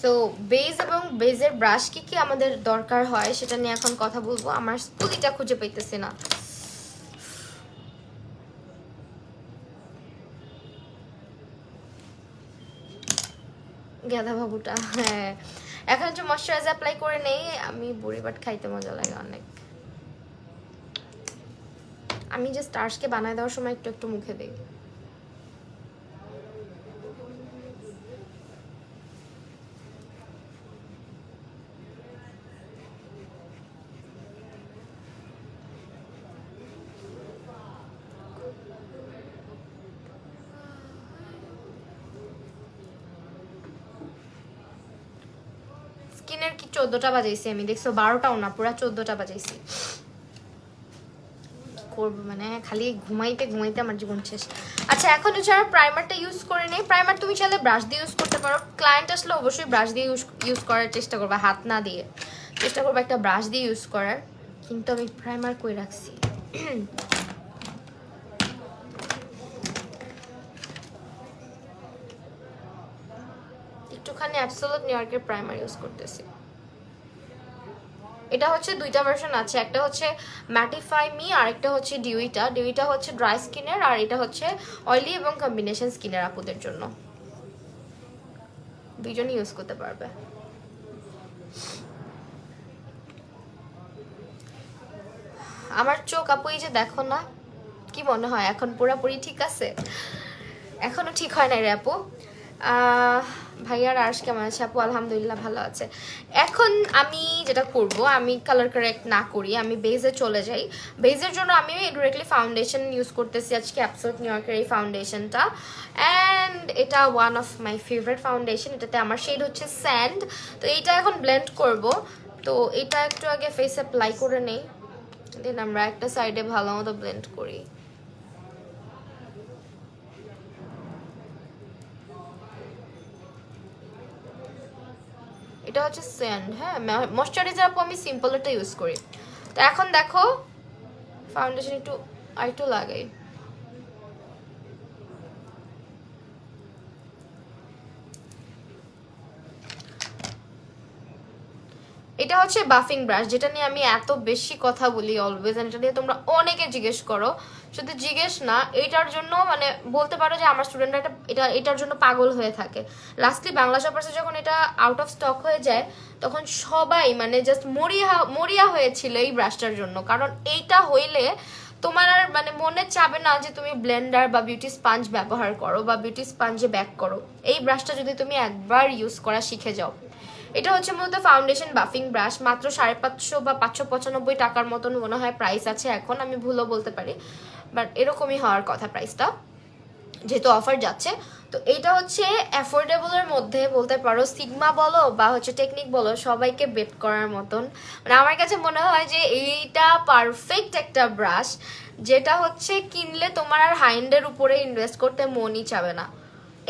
সো বেজ এবং বেজের ব্রাশ কি কি আমাদের দরকার হয় সেটা নিয়ে এখন কথা বলবো। আমার স্পুলিটা খুঁজে পাইতেছি না। গাধা বাবুটা, হ্যাঁ। এখন হচ্ছে ময়শ্চারাইজ অ্যাপ্লাই করে নেই আমি, বুড়ি বাট খাইতে মজা লাগে অনেক। আমি যে স্টার্সকে বানায় দেওয়ার সময় একটু একটু মুখে দিই। স্কিনের কি 14টা বাজাইছি আমি, দেখছো? 12টাও না, পুরা 14টা বাজাইছি। করবো মানে খালি ঘুমাইতে ঘুমাইতে আমার জীবন শেষ। আচ্ছা এখন যারা প্রাইমারটা ইউজ করে নেই, প্রাইমার তুমি চাইলে ব্রাশ দিয়ে ইউজ করতে পারো। ক্লায়েন্ট আসলে অবশ্যই ব্রাশ দিয়ে ইউজ করার চেষ্টা করবা, হাত না দিয়ে চেষ্টা করবো একটা ব্রাশ দিয়ে ইউজ করার। কিন্তু আমি প্রাইমার কই রাখছি, একটুখানি অ্যাবসোলুট নিউ ইয়র্কের প্রাইমার ইউজ করতেছি। এটা হচ্ছে দুইটা ভার্সন আছে, একটা হচ্ছে ম্যাটিফাই মি আর একটা হচ্ছে ডিউইটা। ডিউইটা হচ্ছে ড্রাই স্কিনের আর এটা হচ্ছে অয়েলি এবং কম্বিনেশন স্কিনের আপুদের জন্য, দুইজনই ইউজ করতে পারবে। আমার চোখ আপু এই যে দেখো না, কি মনে হয় এখন পুরাপুরি ঠিক আছে? এখনো ঠিক হয় নাই রে আপু। ভাইয়ার আর্শ কেমন আছে আপু? আলহামদুলিল্লাহ ভালো আছে। এখন আমি যেটা করব, আমি কালার কারেক্ট না করি, আমি বেজে চলে যাই। বেজের জন্য আমি ডিরেক্টলি ফাউন্ডেশন ইউজ করতেছি আজকে, অ্যাবসোলুট নিউ ইয়র্কের এই ফাউন্ডেশনটা। অ্যান্ড এটা one of my favourite foundation, এটাতে আমার শেড হচ্ছে স্যান্ড। তো এইটা এখন ব্লেন্ড করব, তো এটা একটু আগে ফেস অ্যাপ্লাই করে নেই, দেন আমরা একটা সাইডে ভালো মতো ব্লেন্ড করি। এটা হচ্ছে স্যান্ড, হ্যাঁ। ময়শ্চারাইজার আপু আমি সিম্পলটা ইউজ করি। তো এখন দেখো ফাউন্ডেশন একটু আরেকটু লাগাই। এটা হচ্ছে বাফিং ব্রাশ, যেটা নিয়ে আমি এত বেশি কথা বলি অলওয়েজ, এটা নিয়ে তোমরা অনেকে জিজ্ঞেস করো। শুধু জিজ্ঞেস না, এটার জন্য মানে বলতে পারো যে আমার স্টুডেন্টরা এটার জন্য পাগল হয়ে থাকে। লাস্টলি বাংলা শপার্সে যখন এটা আউট অফ স্টক হয়ে যায়, তখন সবাই মানে জাস্ট মরিয়া হয়েছিল এই ব্রাশটার জন্য। কারণ এইটা হইলে তোমার আর মানে মনে চাবে না যে তুমি ব্লেন্ডার বা বিউটি স্পাঞ্জ ব্যবহার করো বা বিউটি স্পাঞ্জে ব্যাক করো। এই ব্রাশটা যদি তুমি একবার ইউজ করা শিখে যাও। এটা হচ্ছে মূলত ফাউন্ডেশন বাফিং ব্রাশ, মাত্র 550 বা 595 টাকার মতন মনে হয় প্রাইস আছে এখন, আমি ভুলও বলতে পারি, বাট এরকমই হওয়ার কথা প্রাইসটা, যেহেতু অফার যাচ্ছে। তো এইটা হচ্ছে অ্যাফোর্ডেবলের মধ্যে বলতে পারো, সিগমা বলো বা হচ্ছে টেকনিক বলো, সবাইকে বেট করার মতন। মানে আমার কাছে মনে হয় যে এইটা পারফেক্ট একটা ব্রাশ, যেটা হচ্ছে কিনলে তোমার আর হাইন্ডের উপরে ইনভেস্ট করতে মনই চাবে না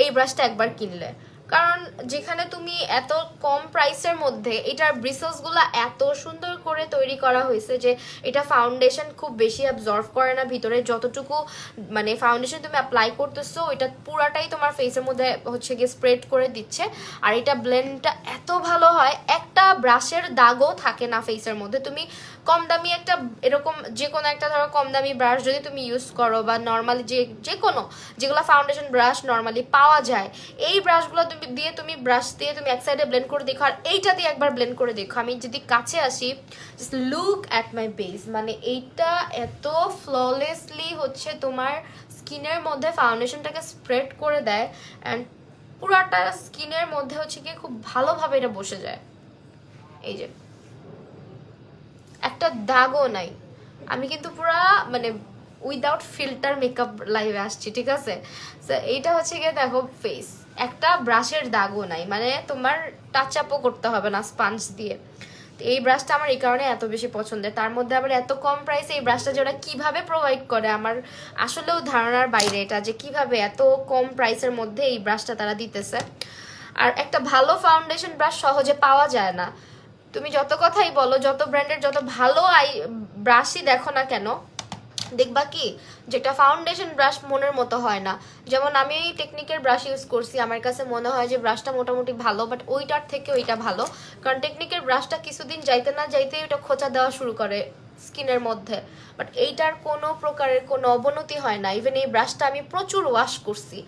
এই ব্রাশটা একবার কিনলে। কারণ যেখানে তুমি এত কম প্রাইসের মধ্যে এটার ব্রিসেলসগুলো এত সুন্দর করে তৈরি করা হয়েছে যে এটা ফাউন্ডেশন খুব বেশি অ্যাবজর্ভ করে না ভিতরে, যতটুকু মানে ফাউন্ডেশন তুমি অ্যাপ্লাই করতেছো এটা পুরাটাই তোমার ফেসের মধ্যে হচ্ছে গিয়ে স্প্রেড করে দিচ্ছে। আর এটা ব্লেন্ডটা এত ভালো হয়, একটা ব্রাশের দাগও থাকে না ফেসের মধ্যে। তুমি কম দামি একটা এরকম যে কোনো একটা ধরো কম দামি ব্রাশ যদি তুমি ইউজ করো বা নর্মালি যে কোনো যেগুলো ফাউন্ডেশন ব্রাশ নর্মালি পাওয়া যায়, এই ব্রাশগুলো তুমি ব্রাশ দিয়ে তুমি এক সাইডে ব্লেন্ড করে দেখো, আর এইটা দিয়ে একবার ব্লেন্ড করে দেখো। আমি যদি কাছে আসি, just look at my base, মানে এইটা এত ফ্ললেসলি হচ্ছে তোমার স্কিনের মধ্যে ফাউন্ডেশনটাকে স্প্রেড করে দেয়, অ্যান্ড পুরাটা স্কিনের মধ্যে হচ্ছে কি খুব ভালোভাবে এটা বসে যায়। এই যে একটা দাগও নাই, আমি কিন্তু পুরা মানে উইদাউট ফিল্টার মেকআপ লাইভে আসছি, ঠিক আছে? সো এইটা হচ্ছে গিয়ে দেখো ফেস, একটা ব্রাশের দাগও নাই, মানে তোমার টাচ আপও করতে হবে না স্পাঞ্জ দিয়ে। এই ব্রাশটা আমার এই কারণে এত বেশি পছন্দের, তার মধ্যে আবার এত কম প্রাইসে এই ব্রাশটা যে ওরা কীভাবে প্রোভাইড করে আমার আসলেও ধারণার বাইরে এটা, যে কিভাবে এত কম প্রাইসের মধ্যে এই ব্রাশটা তারা দিতেছে। আর একটা ভালো ফাউন্ডেশন ব্রাশ সহজে পাওয়া যায় না, তুমি যত কথাই বলো, যত ব্র্যান্ডের যত ভালো ব্রাশই দেখো না কেন, দেখবা কি যেটা ফাউন্ডেশন ব্রাশ মনের মতো হয় না। যেমন আমি টেকনিকের ব্রাশ ইউজ করছি, আমার কাছে মনে হয় যে ব্রাশটা মোটামুটি ভালো, বাট ওইটার থেকে ওইটা ভালো, কারণ টেকনিকের ব্রাশটা কিছুদিন যাইতে না যাইতেই ওটা খোঁচা দেওয়া শুরু করে স্কিনের মধ্যে, বাট এইটার কোনো প্রকারের কোনো অবনতি হয় না। ইভেন এই ব্রাশটা আমি প্রচুর ওয়াশ করছি,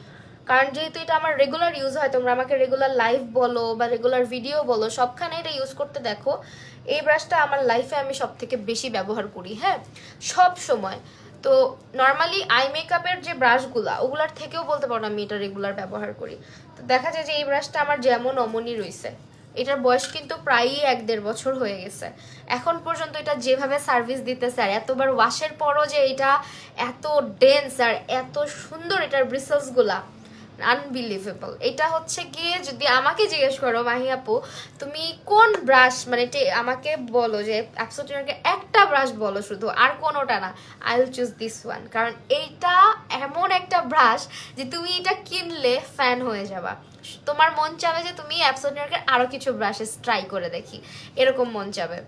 কারণ যেহেতু এটা আমার রেগুলার ইউজ হয়, তোমরা আমাকে রেগুলার লাইভ বলো বা রেগুলার ভিডিও বলো, সবখানে এটা ইউজ করতে দেখো। এই ব্রাশটা আমার লাইফে আমি সব থেকে বেশি ব্যবহার করি, হ্যাঁ, সব সময়। তো নর্মালি আই মেকআপের যে ব্রাশগুলা ওগুলার থেকেও বলতে পারো আমি এটা রেগুলার ব্যবহার করি। তো দেখা যায় যে এই ব্রাশটা আমার যেমন অমনই রয়েছে, এটার বয়স কিন্তু প্রায়ই 1-1.5 বছর হয়ে গেছে, এখন পর্যন্ত এটা যেভাবে সার্ভিস দিতেছে, আর এতবার ওয়াশের পরও যে এটা এত ডেন্স আর এত সুন্দর এটার ব্রিসেলসগুলা, আনবিলিভেবল। এটা হচ্ছে গিয়ে যদি আমাকে জিজ্ঞেস করো মাহি আপু তুমি কোন ব্রাশ মানে আমাকে বলো যে অ্যাবসোলিউটলি একটা ব্রাশ বলো শুধু, আর কোনোটা না, I will choose this one, কারণ এইটা এমন একটা ব্রাশ যে তুমি এটা কিনলে ফ্যান হয়ে যাবা, তোমার মন চাবে যে তুমি অ্যাবসোলিউটলি আরো কিছু ব্রাশেস ট্রাই করে দেখি, এরকম মন চাবে।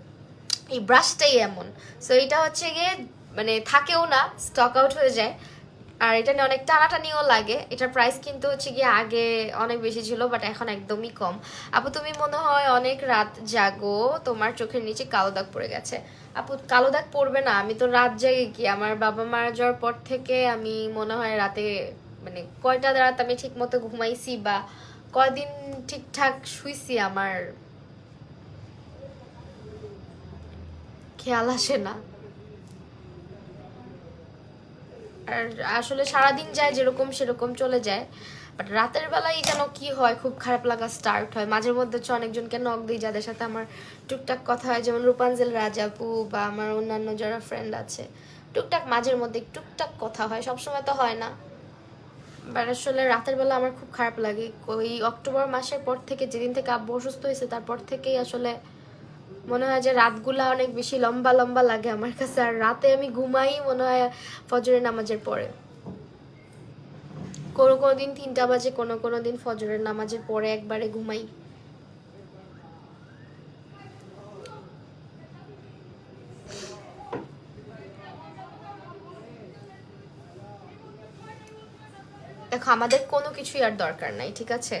এই ব্রাশটাই এমন। সো এটা হচ্ছে গিয়ে মানে থাকেও না, স্টক আউট হয়ে যায়, আর এটা নিয়ে অনেক টানাটানিও লাগে। এটার প্রাইস কিন্তু হচ্ছে গিয়ে আগে অনেক বেশি ছিল, বাট এখন একদমই কম। আপু তুমি মনে হয় অনেক রাত জাগো, তোমার চোখের নিচে কালো দাগ পড়ে গেছে। আপু কালো দাগ পড়বে না, আমি তো রাত জাগি কি, আমার বাবা মারা যাওয়ার পর থেকে আমি মনে হয় রাতে মানে কয়টা রাত আমি ঠিক মতো ঘুমাইছি বা কয়দিন ঠিকঠাক শুইছি আমার খেয়াল আসে না। আর আসলে সারাদিন যায় যেরকম সেরকম চলে যায়, বাট রাতের বেলায় যেন কি হয়, খুব খারাপ লাগা স্টার্ট হয়। মাঝের মধ্যে হচ্ছে অনেকজনকে নক দিই যাদের সাথে আমার টুকটাক কথা হয়, যেমন রূপাঞ্জল রাজাপু বা আমার অন্যান্য যারা ফ্রেন্ড আছে, টুকটাক মাঝের মধ্যে টুকটাক কথা হয়, সবসময় তো হয় না। বাট আসলে রাতের বেলা আমার খুব খারাপ লাগে। ওই অক্টোবর মাসের পর থেকে, যেদিন থেকে আব্বু অসুস্থ হয়েছে তারপর থেকেই আসলে মনে হয় যে রাতগুলা অনেক বেশি লম্বা লম্বা লাগে আমার কাছে, আর রাতে আমি ঘুমাই মনে হয় ফজরের নামাজের পরে, কোনো কোনো দিন 3টা বাজে, কোনো কোনো দিন ফজরের নামাজের পরে একবারে ঘুমাই। দেখো আমাদের কোনো কিছুই আর দরকার নাই, ঠিক আছে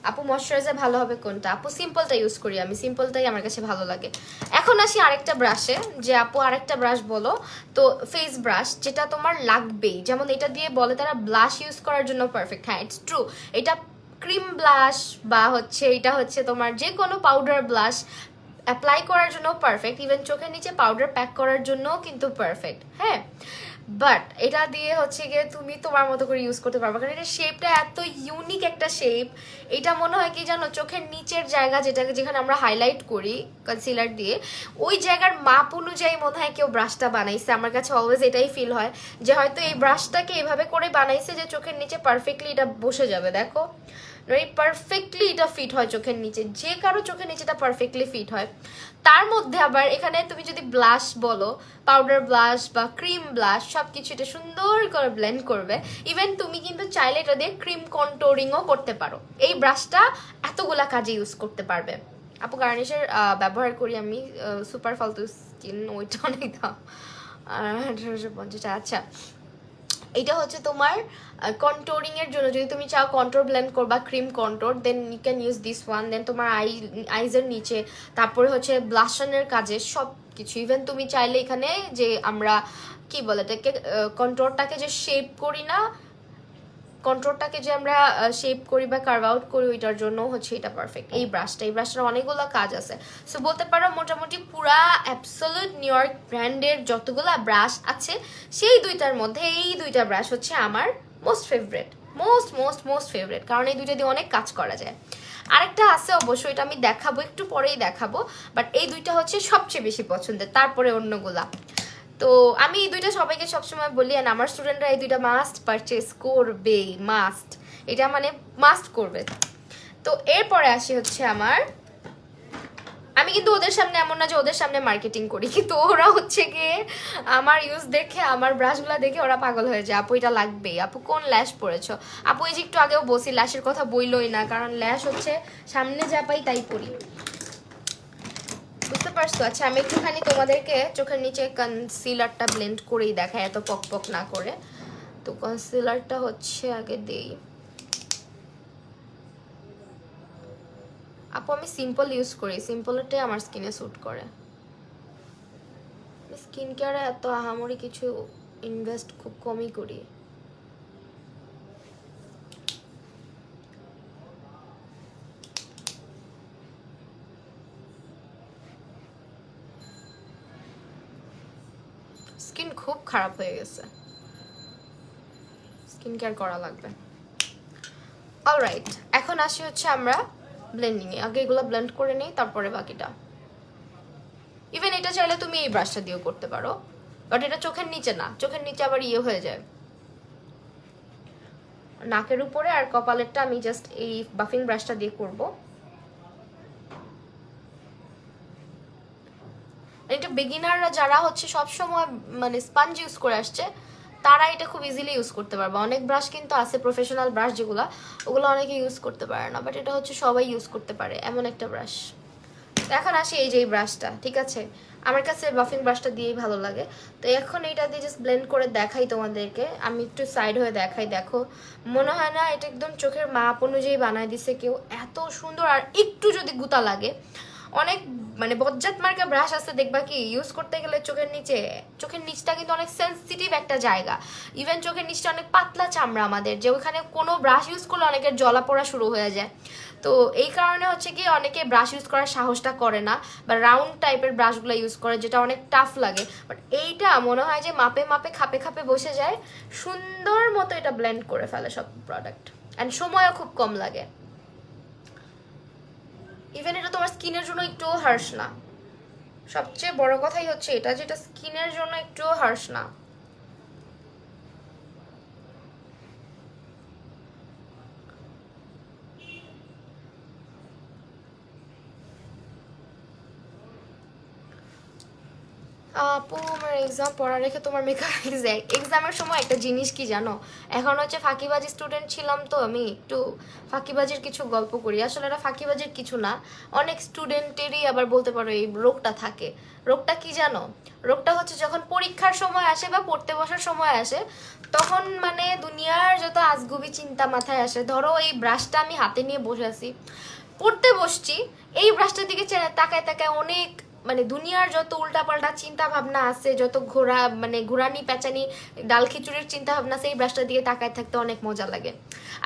আপু? ময়শ্চারাইজার ভালো হবে কোনটা? আপু সিম্পলটা ইউজ করি আমি, সিম্পলটাই আমার কাছে ভালো লাগে। এখন আসি আরেকটা ব্রাশে, যে আপু আরেকটা ব্রাশ বলো। তো ফেস ব্রাশ যেটা তোমার লাগবেই, যেমন এটা দিয়ে বলে তারা ব্লাশ ইউজ করার জন্য পারফেক্ট, হ্যাঁ ইটস ট্রু। এটা ক্রিম ব্লাশ বা হচ্ছে এটা হচ্ছে তোমার যে কোনো পাউডার ব্লাশ অ্যাপ্লাই করার জন্য পারফেক্ট, ইভেন চোখের নিচে পাউডার প্যাক করার জন্যও কিন্তু পারফেক্ট, হ্যাঁ। বাট এটা দিয়ে হচ্ছে গিয়ে তুমি তোমার মতো করে ইউজ করতে পারবে, কারণ এটা শেপটা এত ইউনিক একটা শেপ। এটা মনে হয় কি জানো, চোখের নিচের জায়গা যেটাকে যেখানে আমরা হাইলাইট করি কনসিলার দিয়ে, ওই জায়গার মাপ অনুযায়ী মনে হয় কেউ ব্রাশটা বানাইছে। আমার কাছে অলওয়েজ এটাই ফিল হয় যে হয়তো এই ব্রাশটাকে এভাবে করে বানাইছে যে চোখের নিচে পারফেক্টলি এটা বসে যাবে। দেখো পারফেক্টলি এটা ফিট হয় চোখের নিচে, যে কারো চোখের নিচেটা পারফেক্টলি ফিট হয়। তার মধ্যে আবার এখানে তুমি যদি ব্লাশ বলো, পাউডার ব্লাশ বা ক্রিম ব্লাশ, সব কিছু এটা সুন্দর করে ব্লেন্ড করবে। ইভেন তুমি কিন্তু চাইলে এটা দিয়ে ক্রিম কন্ট্রোলিংও করতে পারো। এই ব্রাশটা এতগুলা কাজে ইউজ করতে পারবে। আপু গার্নিশের ব্যবহার করি আমি, সুপার ফালতু স্কিন, ওইটা অনেক দাম, 1850। আচ্ছা এটা হচ্ছে তোমার কন্ট্রোলিং এর জন্য, যদি তুমি চাও কন্ট্রোল ব্লেন্ড করবা cream control, then you can use this one. Then তোমার আইজের নিচে, তারপরে হচ্ছে ব্লাশনের কাজে সব কিছু। ইভেন তুমি চাইলে এখানে যে আমরা কি বলে এটাকে কন্ট্রোলটাকে যে শেপ করি না, কন্ট্রোলটাকে যে আমরা শেপ করি বা কার্ভ আউট করি, ওইটার জন্য হচ্ছে এটা পারফেক্ট। এই ব্রাশটার অনেকগুলো কাজ আছে। সো বলতে পারো মোটামুটি পুরা অ্যাবসোলিউট নিউ ইয়র্ক ব্র্যান্ডের যতগুলা ব্রাশ আছে সেই দুইটার মধ্যে এই দুইটা ব্রাশ হচ্ছে আমার মোস্ট ফেভারিট, মোস্ট ফেভারিট, কারণ এই দুইটা দিয়ে অনেক কাজ করা যায়। আরেকটা আছে অবশ্যই, এটা আমি দেখাবো, একটু পরেই দেখাবো, বাট এই দুইটা হচ্ছে সবচেয়ে বেশি পছন্দের, তারপরে অন্যগুলা। তো আমি এই দুইটা সবাইকে সবসময় বলি, আর আমার স্টুডেন্টরা এই দুইটা মাস্ট পারচেস করবে, মাস্ট, এটা মানে মাস্ট করবে। তো এরপরে আসি হচ্ছে আমার আমি কিন্তু ওদের সামনে এমন না যে ওদের সামনে মার্কেটিং করি, কিন্তু ওরা হচ্ছে গিয়ে আমার ইউজ দেখে, আমার ব্রাশগুলো দেখে ওরা পাগল হয়ে যায়, আপু এটা লাগবেই, আপু কোন ল্যাশ পরেছো, আপু এই যে একটু আগেও বলছি ল্যাশের কথা বইলই না, কারণ ল্যাশ হচ্ছে সামনে যা পাই তাই পরি, বুঝতে পারছো? আচ্ছা আমি একটুখানি তোমাদেরকে চোখের নিচে কনসিলারটা ব্লেন্ড করেই দেখাই, এত পক পক না করে। তো কনসিলারটা হচ্ছে আগে দেই। আপু আমি সিম্পল ইউজ করি, সিম্পলটাই আমার স্কিনে স্যুট করে। স্কিন কেয়ারে এত আহামরি কিছু ইনভেস্ট খুব কমই করি। স্কিন খুব খারাপ হয়ে গেছে, স্কিন কেয়ার করা লাগবে। অলরাইট, এখন আসি হচ্ছে আমরা ব্লেন্ডিংয়ে। আগে এগুলো ব্লেন্ড করে নিই, তারপরে বাকিটা। ইভেন এটা চাইলে তুমি এই ব্রাশটা দিয়েও করতে পারো, বাট এটা চোখের নিচে না, চোখের নিচে আবার ইয়ে হয়ে যায়। নাকের উপরে আর কপালেরটা আমি জাস্ট এই বাফিং ব্রাশটা দিয়ে করব। এটা বিগিনাররা যারা হচ্ছে সবসময় মানে স্পঞ্জ ইউজ করে আসছে, তারা এটা খুব ইজিলি ইউজ করতে পারবে। অনেক ব্রাশ কিন্তু আছে প্রফেশনাল ব্রাশ যেগুলো, ওগুলো অনেকে ইউজ করতে পারে না, বাট এটা হচ্ছে সবাই ইউজ করতে পারে এমন একটা ব্রাশ। এখন আসি এই যে এই ব্রাশটা, ঠিক আছে, আমার কাছে বাফিং ব্রাশটা দিয়েই ভালো লাগে। তো এখন এইটা দিয়ে জাস্ট ব্লেন্ড করে দেখাই তোমাদেরকে, আমি একটু সাইড হয়ে দেখাই। দেখো মনে হয় না এটা একদম চোখের মাপ অনুযায়ী বানায় দিছে কেউ, এত সুন্দর। আর একটু যদি গুতা লাগে, অনেক মানে বজ্জাত মার্কা ব্রাশ আছে দেখবা কি ইউজ করতে গেলে চোখের নিচে, চোখের নিচটা কিন্তু অনেক সেন্সিটিভ একটা জায়গা, ইভেন চোখের নিচটা অনেক পাতলা চামড়া আমাদের, যে ওইখানে কোনো ব্রাশ ইউজ করলে অনেকের জ্বলা পোড়া শুরু হয়ে যায়। তো এই কারণে হচ্ছে কি অনেকে ব্রাশ ইউজ করার সাহসটা করে না, বা রাউন্ড টাইপের ব্রাশগুলো ইউজ করে, যেটা অনেক টাফ লাগে। বাট এইটা মনে হয় যে মাপে মাপে খাপে খাপে বসে যায়, সুন্দর মতো এটা ব্লেন্ড করে ফেলে সব প্রোডাক্ট, অ্যান্ড সময়ও খুব কম লাগে। ইভেন এটা তোমার স্কিনের জন্য একটুও হার্শ না, সবচেয়ে বড় কথাই হচ্ছে এটা, যেটা স্কিনের জন্য একটুও হার্শ না। আপু আমার এক্সাম পড়া রেখে তোমার মেকআপ এক্সামের সময় একটা জিনিস কি জানো, এখন হচ্ছে ফাঁকিবাজি স্টুডেন্ট ছিলাম, তো আমি একটু ফাঁকিবাজির কিছু গল্প করি। আসলে এটা ফাঁকিবাজির কিছু না, অনেক স্টুডেন্টেরই আবার বলতে পারো এই রোগটা থাকে। রোগটা কি জানো, রোগটা হচ্ছে যখন পরীক্ষার সময় আসে বা পড়তে বসার সময় আসে, তখন মানে দুনিয়ার যত আজগুবি চিন্তা মাথায় আসে। ধরো এই ব্রাশটা আমি হাতে নিয়ে বসে আছি, পড়তে বসছি, এই ব্রাশটার দিকে তাকায় তাকায় অনেক মানে দুনিয়ার যত উল্টাপাল্টা চিন্তা ভাবনা আছে, যত ঘোরা মানে ঘোরানি পেঁচানি ডাল খিচুড়ির চিন্তা ভাবনা আছে, এই ব্রাশটার দিকে তাকায় থাকতে অনেক মজা লাগে।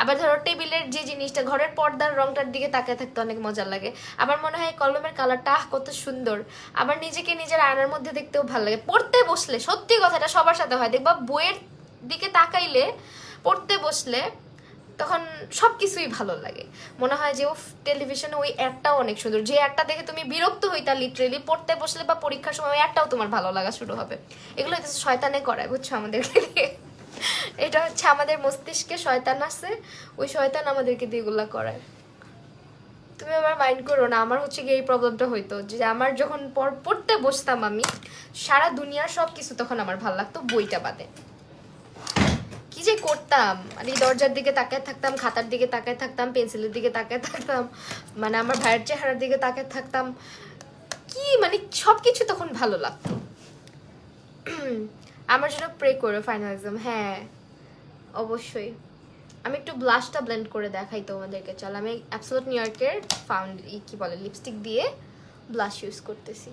আবার ধরো টেবিলের যে জিনিসটা, ঘরের পর্দার রংটার দিকে তাকায় থাকতে অনেক মজা লাগে। আবার মনে হয় কলমের কালারটা কত সুন্দর। আবার নিজেকে নিজের আয়নার মধ্যে দেখতেও ভালো লাগে। পড়তে বসলে, সত্যি কথাটা সবার সাথে হয়, দেখবা বইয়ের দিকে তাকাইলে, পড়তে বসলে তখন সব কিছুই ভালো লাগে। মনে হয় যে ও টেলিভিশনে ওই অ্যাডটাও অনেক সুন্দর, যে অ্যাডটা দেখে তুমি বিরক্ত হইতা লিটারেলি, পড়তে বসলে বা পরীক্ষার সময় ওই অ্যাডটাও তোমার ভালো লাগা শুরু হবে। এগুলো হচ্ছে শয়তানে করায়, বুঝছো, আমাদেরকে দিয়ে। এটা হচ্ছে আমাদের মস্তিষ্কে শয়তান আছে, ওই শয়তান আমাদেরকে দিয়ে এগুলা করায়। তুমি আবার মাইন্ড করো না, আমার হচ্ছে গিয়ে এই প্রবলেমটা হইতো যে আমার যখন পড়তে বসতাম আমি, সারা দুনিয়ার সব কিছু তখন আমার ভালো লাগতো, বইটা বাদে। কি যে করতাম, মানে দরজার দিকে তাকায় থাকতাম, খাতার দিকে তাকায় থাকতাম, পেন্সিলের দিকে তাকায় থাকতাম, মানে আমার ভাইয়ের চেহারার দিকে তাকায় থাকতাম, কি মানে সবকিছু তখন ভালো লাগতো। আমার জন্য প্রে করো ফাইনাল এক্সাম। হ্যাঁ অবশ্যই। আমি একটু ব্লাশটা ব্লেন্ড করে দেখাই তোমাদেরকে, চল। আমি অ্যাবসলিউট নিউ ইয়র্কের কি বলে লিপস্টিক দিয়ে ব্লাশ ইউজ করতেছি।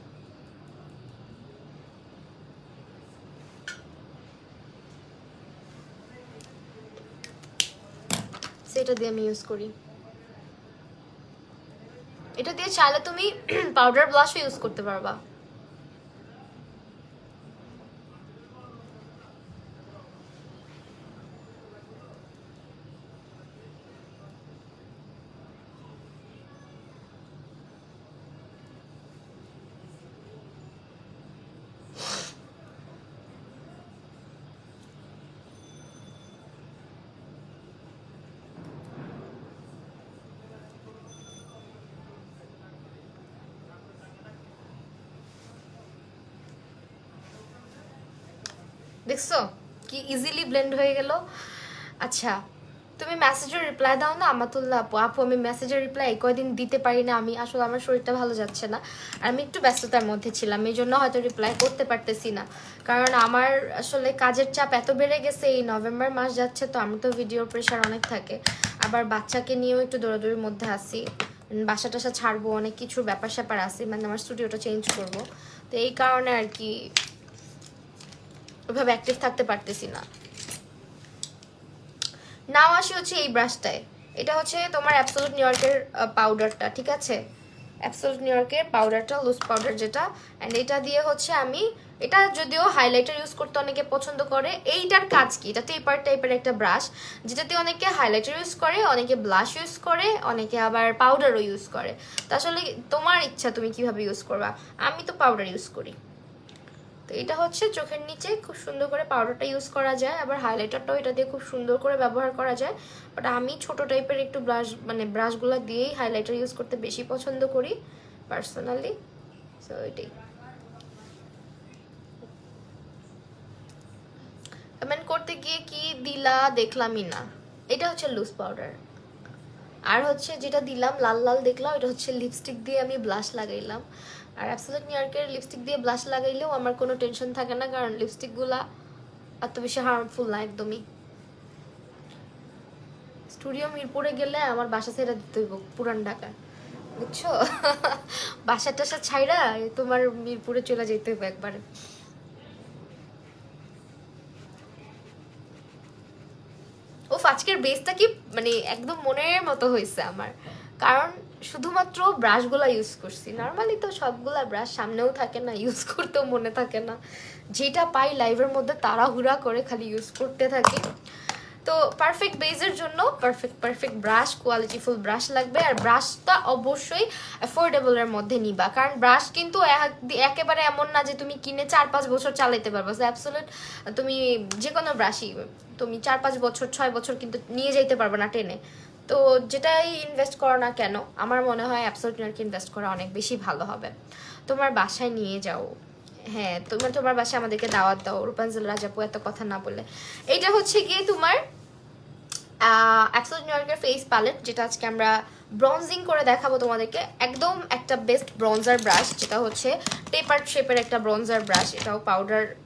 সেটা দিয়ে আমি ইউজ করি। এটা দিয়ে চাইলে তুমি পাউডার ব্লাশও ইউজ করতে পারবা। দেখছো কি ইজিলি ব্লেন্ড হয়ে গেল। আচ্ছা তুমি মেসেজের রিপ্লাই দাও না আমাতুল্লাহ আপু। আপু আমি মেসেজের রিপ্লাই কয়দিন দিতে পারি না, আমি আসলে আমার শরীরটা ভালো যাচ্ছে না, আর আমি একটু ব্যস্ততার মধ্যে ছিলাম, এই জন্য হয়তো রিপ্লাই করতে পারতেছি না। কারণ আমার আসলে কাজের চাপ এত বেড়ে গেছে, এই নভেম্বর মাস যাচ্ছে তো আমার তো ভিডিওর প্রেশার অনেক থাকে, আবার বাচ্চাকে নিয়েও একটু দৌড়াদৌড়ির মধ্যে আসি, বাসা টাসা ছাড়বো, অনেক কিছুর ব্যাপার স্যাপার আসি, মানে আমার স্টুডিওটা চেঞ্জ করব, তো এই কারণে আর কি ওইভাবে অ্যাক্টিভ থাকতে পারতেছি না। নাও আসি হচ্ছে এই ব্রাশটায়, এটা হচ্ছে তোমার অ্যাবসোলুট নিউ ইয়র্কের পাউডারটা, ঠিক আছে, অ্যাবসোলুট নিউ ইয়র্কের পাউডারটা, লুজ পাউডার যেটা, অ্যান্ড এটা দিয়ে হচ্ছে আমি, এটা যদিও হাইলাইটার ইউজ করতে অনেকে পছন্দ করে, এইটার কাজ কি, এটা টেপার টাইপের একটা ব্রাশ যেটাতে অনেকে হাইলাইটার ইউজ করে, অনেকে ব্লাশ ইউজ করে, অনেকে আবার পাউডারও ইউজ করে, তো আসলে তোমার ইচ্ছা তুমি কিভাবে ইউজ করবা, আমি তো পাউডার ইউজ করি। তো এটা হচ্ছে চোখের নিচে খুব সুন্দর করে পাউডারটা ইউজ করা যায়, আবার হাইলাইটারটাও এটা দিয়ে খুব সুন্দর করে ব্যবহার করা যায়, বাট আমি ছোট টাইপের একটু ব্রাশ মানে ব্রাশগুলো দিয়েই হাইলাইটার ইউজ করতে বেশি পছন্দ করি পার্সোনালি। সো এটাই কমেন্ট করতে গিয়ে কি দিলা দেখলামই না। এটা হচ্ছে লুজ পাউডার, আর হচ্ছে যেটা দিলাম লাল লাল দেখলাম, এটা হচ্ছে লিপস্টিক দিয়ে আমি ব্লাশ লাগাইলাম। আর অ্যাবসোলিউট নিউ ইয়র্কের লিপস্টিক দিয়ে ব্লাশ লাগাইলেও আমার কোনো টেনশন থাকে না, কারণ লিপস্টিকগুলা এত বেশি হার্মফুল না একদমই। স্টুডিও মিরপুরে গেলে আমার বাসা ছেড়ে দিতে হইব পুরান ঢাকায়, বুঝছো? বাসা টাসা ছাইরা তোমার মিরপুরে চলে যেতে হইব একবারে। ওফ আজকের বেসটা কি মানে একদম মনের মতো হয়েছে আমার, কারণ শুধুমাত্র ব্রাশগুলা ইউজ করছি, নর্মালি তো সবগুলা ব্রাশ সামনেও থাকে না, ইউজ করতেও মনে থাকে না, যেটা পাই লাইভের মধ্যে তাড়াহুড়া করে খালি ইউজ করতে থাকি। তো পারফেক্ট বেজের জন্য পারফেক্ট ব্রাশ, কোয়ালিটিফুল ব্রাশ লাগবে, আর ব্রাশটা অবশ্যই অ্যাফোর্ডেবলের মধ্যে নিবা, কারণ ব্রাশ কিন্তু একেবারে এমন না যে তুমি কিনে 4-5 বছর চালাইতে পারবে, অ্যাবসোলিউট তুমি যে কোনো ব্রাশই তুমি 4-5 বছর 6 বছর কিন্তু নিয়ে যাইতে পারবে না টেনে। তো যেটাই ইনভেস্ট করো না কেন, আমার মনে হয় অ্যাবসোলিউট নিউইয়র্কে ইনভেস্ট করা অনেক বেশি ভালো হবে। তোমার বাসায় নিয়ে যাও, হ্যাঁ তোমার বাসায় আমাদেরকে দাওয়াত দাও, রূপাঞ্জল রাজাপু এত কথা না বলে। এইটা হচ্ছে গিয়ে তোমার অ্যাবসোলিউট নিউ ইয়র্কের ফেস প্যালেট, যেটা আজকে আমরা ব্রঞ্জিং করে দেখাবো তোমাদেরকে, একদম একটা বেস্ট ব্রঞ্জার ব্রাশ, যেটা হচ্ছে টেপার শেপের একটা ব্রঞ্জার ব্রাশ, এটাও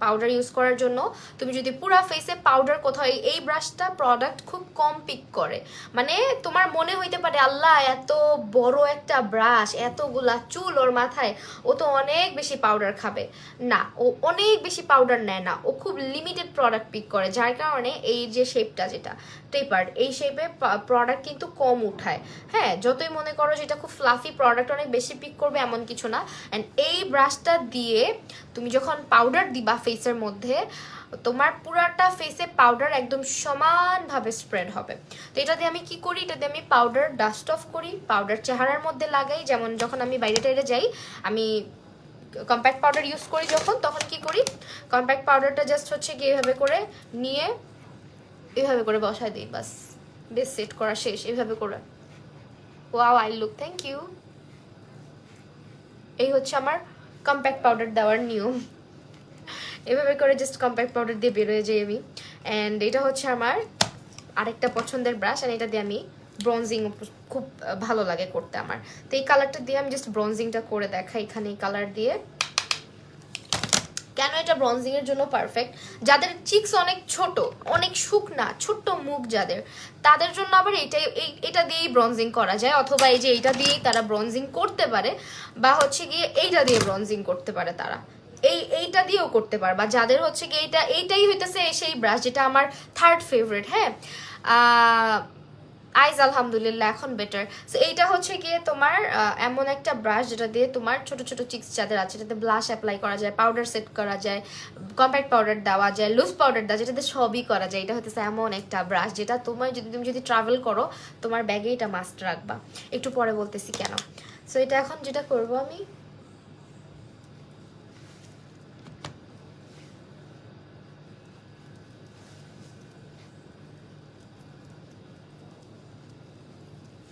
পাউডার ইউজ করার জন্য। তুমি যদি পুরা ফেসে পাউডার কোথাও, এই ব্রাশটা প্রোডাক্ট খুব কম পিক করে, মানে তোমার মনে হইতে পারে আল্লাহ এত বড় একটা ব্রাশ, এতগুলা চুল ওর মাথায়, ও তো অনেক বেশি পাউডার খাবে, না ও অনেক বেশি পাউডার নেয় না, ও খুব লিমিটেড প্রোডাক্ট পিক করে, যার কারণে এই যে শেপটা যেটা টেপার্ড, এই শেপে প্রোডাক্ট কিন্তু কম উঠায়। হ্যাঁ যতই মনে করো যেটা খুব ফ্লাফি প্রোডাক্ট অনেক বেশি পিক করবে এমন কিছু না। অ্যান্ড এই ব্রাশটা দিয়ে তুমি যখন পাউডার দিবা ফেসের মধ্যে, তোমার পুরাটা ফেসে পাউডার একদম সমানভাবে স্প্রেড হবে। তো এটা দিয়ে আমি কি করি, এটা দিয়ে আমি পাউডার ডাস্ট অফ করি, পাউডার চেহারার মধ্যে লাগাই, যেমন যখন আমি বাইরে টাইরে যাই আমি কম্প্যাক্ট পাউডার ইউজ করি যখন, তখন কি করি কম্প্যাক্ট পাউডারটা জাস্ট হচ্ছে কি এভাবে করে নিয়ে এভাবে করে বসায় দিই, বাস বেশ সেট করা শেষ। এভাবে করে wow I look, thank you. এই হচ্ছে আমার কম্প্যাক্ট পাউডার দেওয়ার নিয়ম, এভাবে করে জাস্ট কম্প্যাক্ট পাউডার দিয়ে বেরোয় যাই আমি। অ্যান্ড এটা হচ্ছে আমার আরেকটা পছন্দের ব্রাশ, অ্যান্ড এটা দিয়ে আমি ব্রঞ্জিং খুব ভালো লাগে করতে আমার। তো এই কালারটা দিয়ে আমি জাস্ট ব্রঞ্জিংটা করে দেখাই এখানে, এই কালার দিয়ে। কেন এটা ব্রঞ্জিং এর জন্য পারফেক্ট, যাদের চিক্স অনেক ছোট, অনেক শুকনা, ছোট্ট মুখ যাদের, তাদের জন্য আবার এটা দিয়েই ব্রঞ্জিং করা যায়, অথবা এই যে এইটা দিয়েই তারা ব্রঞ্জিং করতে পারে, বা হচ্ছে গিয়ে এইটা দিয়ে ব্রঞ্জিং করতে পারে তারা, এইটা দিয়েও করতে পারে, বা যাদের হচ্ছে গিয়ে এইটাই হইতেছে সেই ব্রাশ যেটা আমার থার্ড ফেভারিট। হ্যাঁ আইজ আলহামদুলিল্লাহ এখন বেটার। সো এইটা হচ্ছে গিয়ে তোমার এমন একটা ব্রাশ যেটা দিয়ে তোমার ছোট ছোট চিক্স যাদের আছে, যেটাতে ব্লাশ অ্যাপ্লাই করা যায়, পাউডার সেট করা যায়, কম্প্যাক্ট পাউডার দেওয়া যায়, লুজ পাউডার দেওয়া, যেটাতে সবই করা যায়। এটা হচ্ছে এমন একটা ব্রাশ যেটা তোমার তুমি যদি ট্রাভেল করো তোমার ব্যাগে এটা মাস্ট রাখবা, একটু পরে বলতেছি কেন। সো এটা এখন যেটা করবো আমি,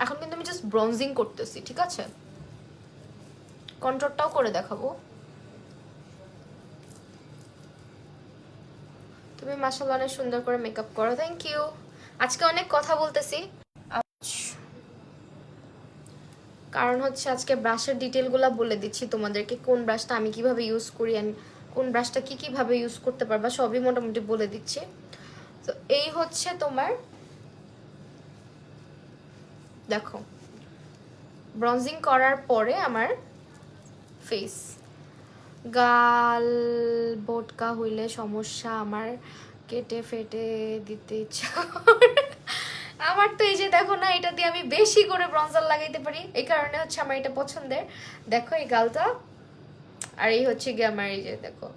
এখন কিন্তু আমি জাস্ট ব্রঞ্জিং করতেছি, ঠিক আছে, কন্ট্রোলটাও করে দেখাবো। তুমি মাশাআল্লাহ অনেক সুন্দর করে মেকআপ করো, থ্যাংক ইউ। আজকে অনেক কথা বলতেছি কারণ হচ্ছে আজকে ব্রাশের ডিটেলগুলো বলে দিচ্ছি তোমাদেরকে, কোন ব্রাশটা আমি কিভাবে ইউজ করি অ্যান্ড কোন ব্রাশটা কিভাবে ইউজ করতে পারবা সবই মোটামুটি বলে দিচ্ছি। তো এই হচ্ছে তোমার, দেখো ব্রঞ্জিং করার পরে আমার ফেস, গাল বোটকা হইলে সমস্যা, আমার কেটে ফেটে দিতে ইচ্ছা আমার তো এই যে দেখো না, এটা দিয়ে আমি বেশি করে ব্রঞ্জার লাগাইতে পারি, এই কারণে হচ্ছে আমার এটা পছন্দের। দেখো এই গালটা, আর এই হচ্ছে গিয়ে আমার এই যে দেখো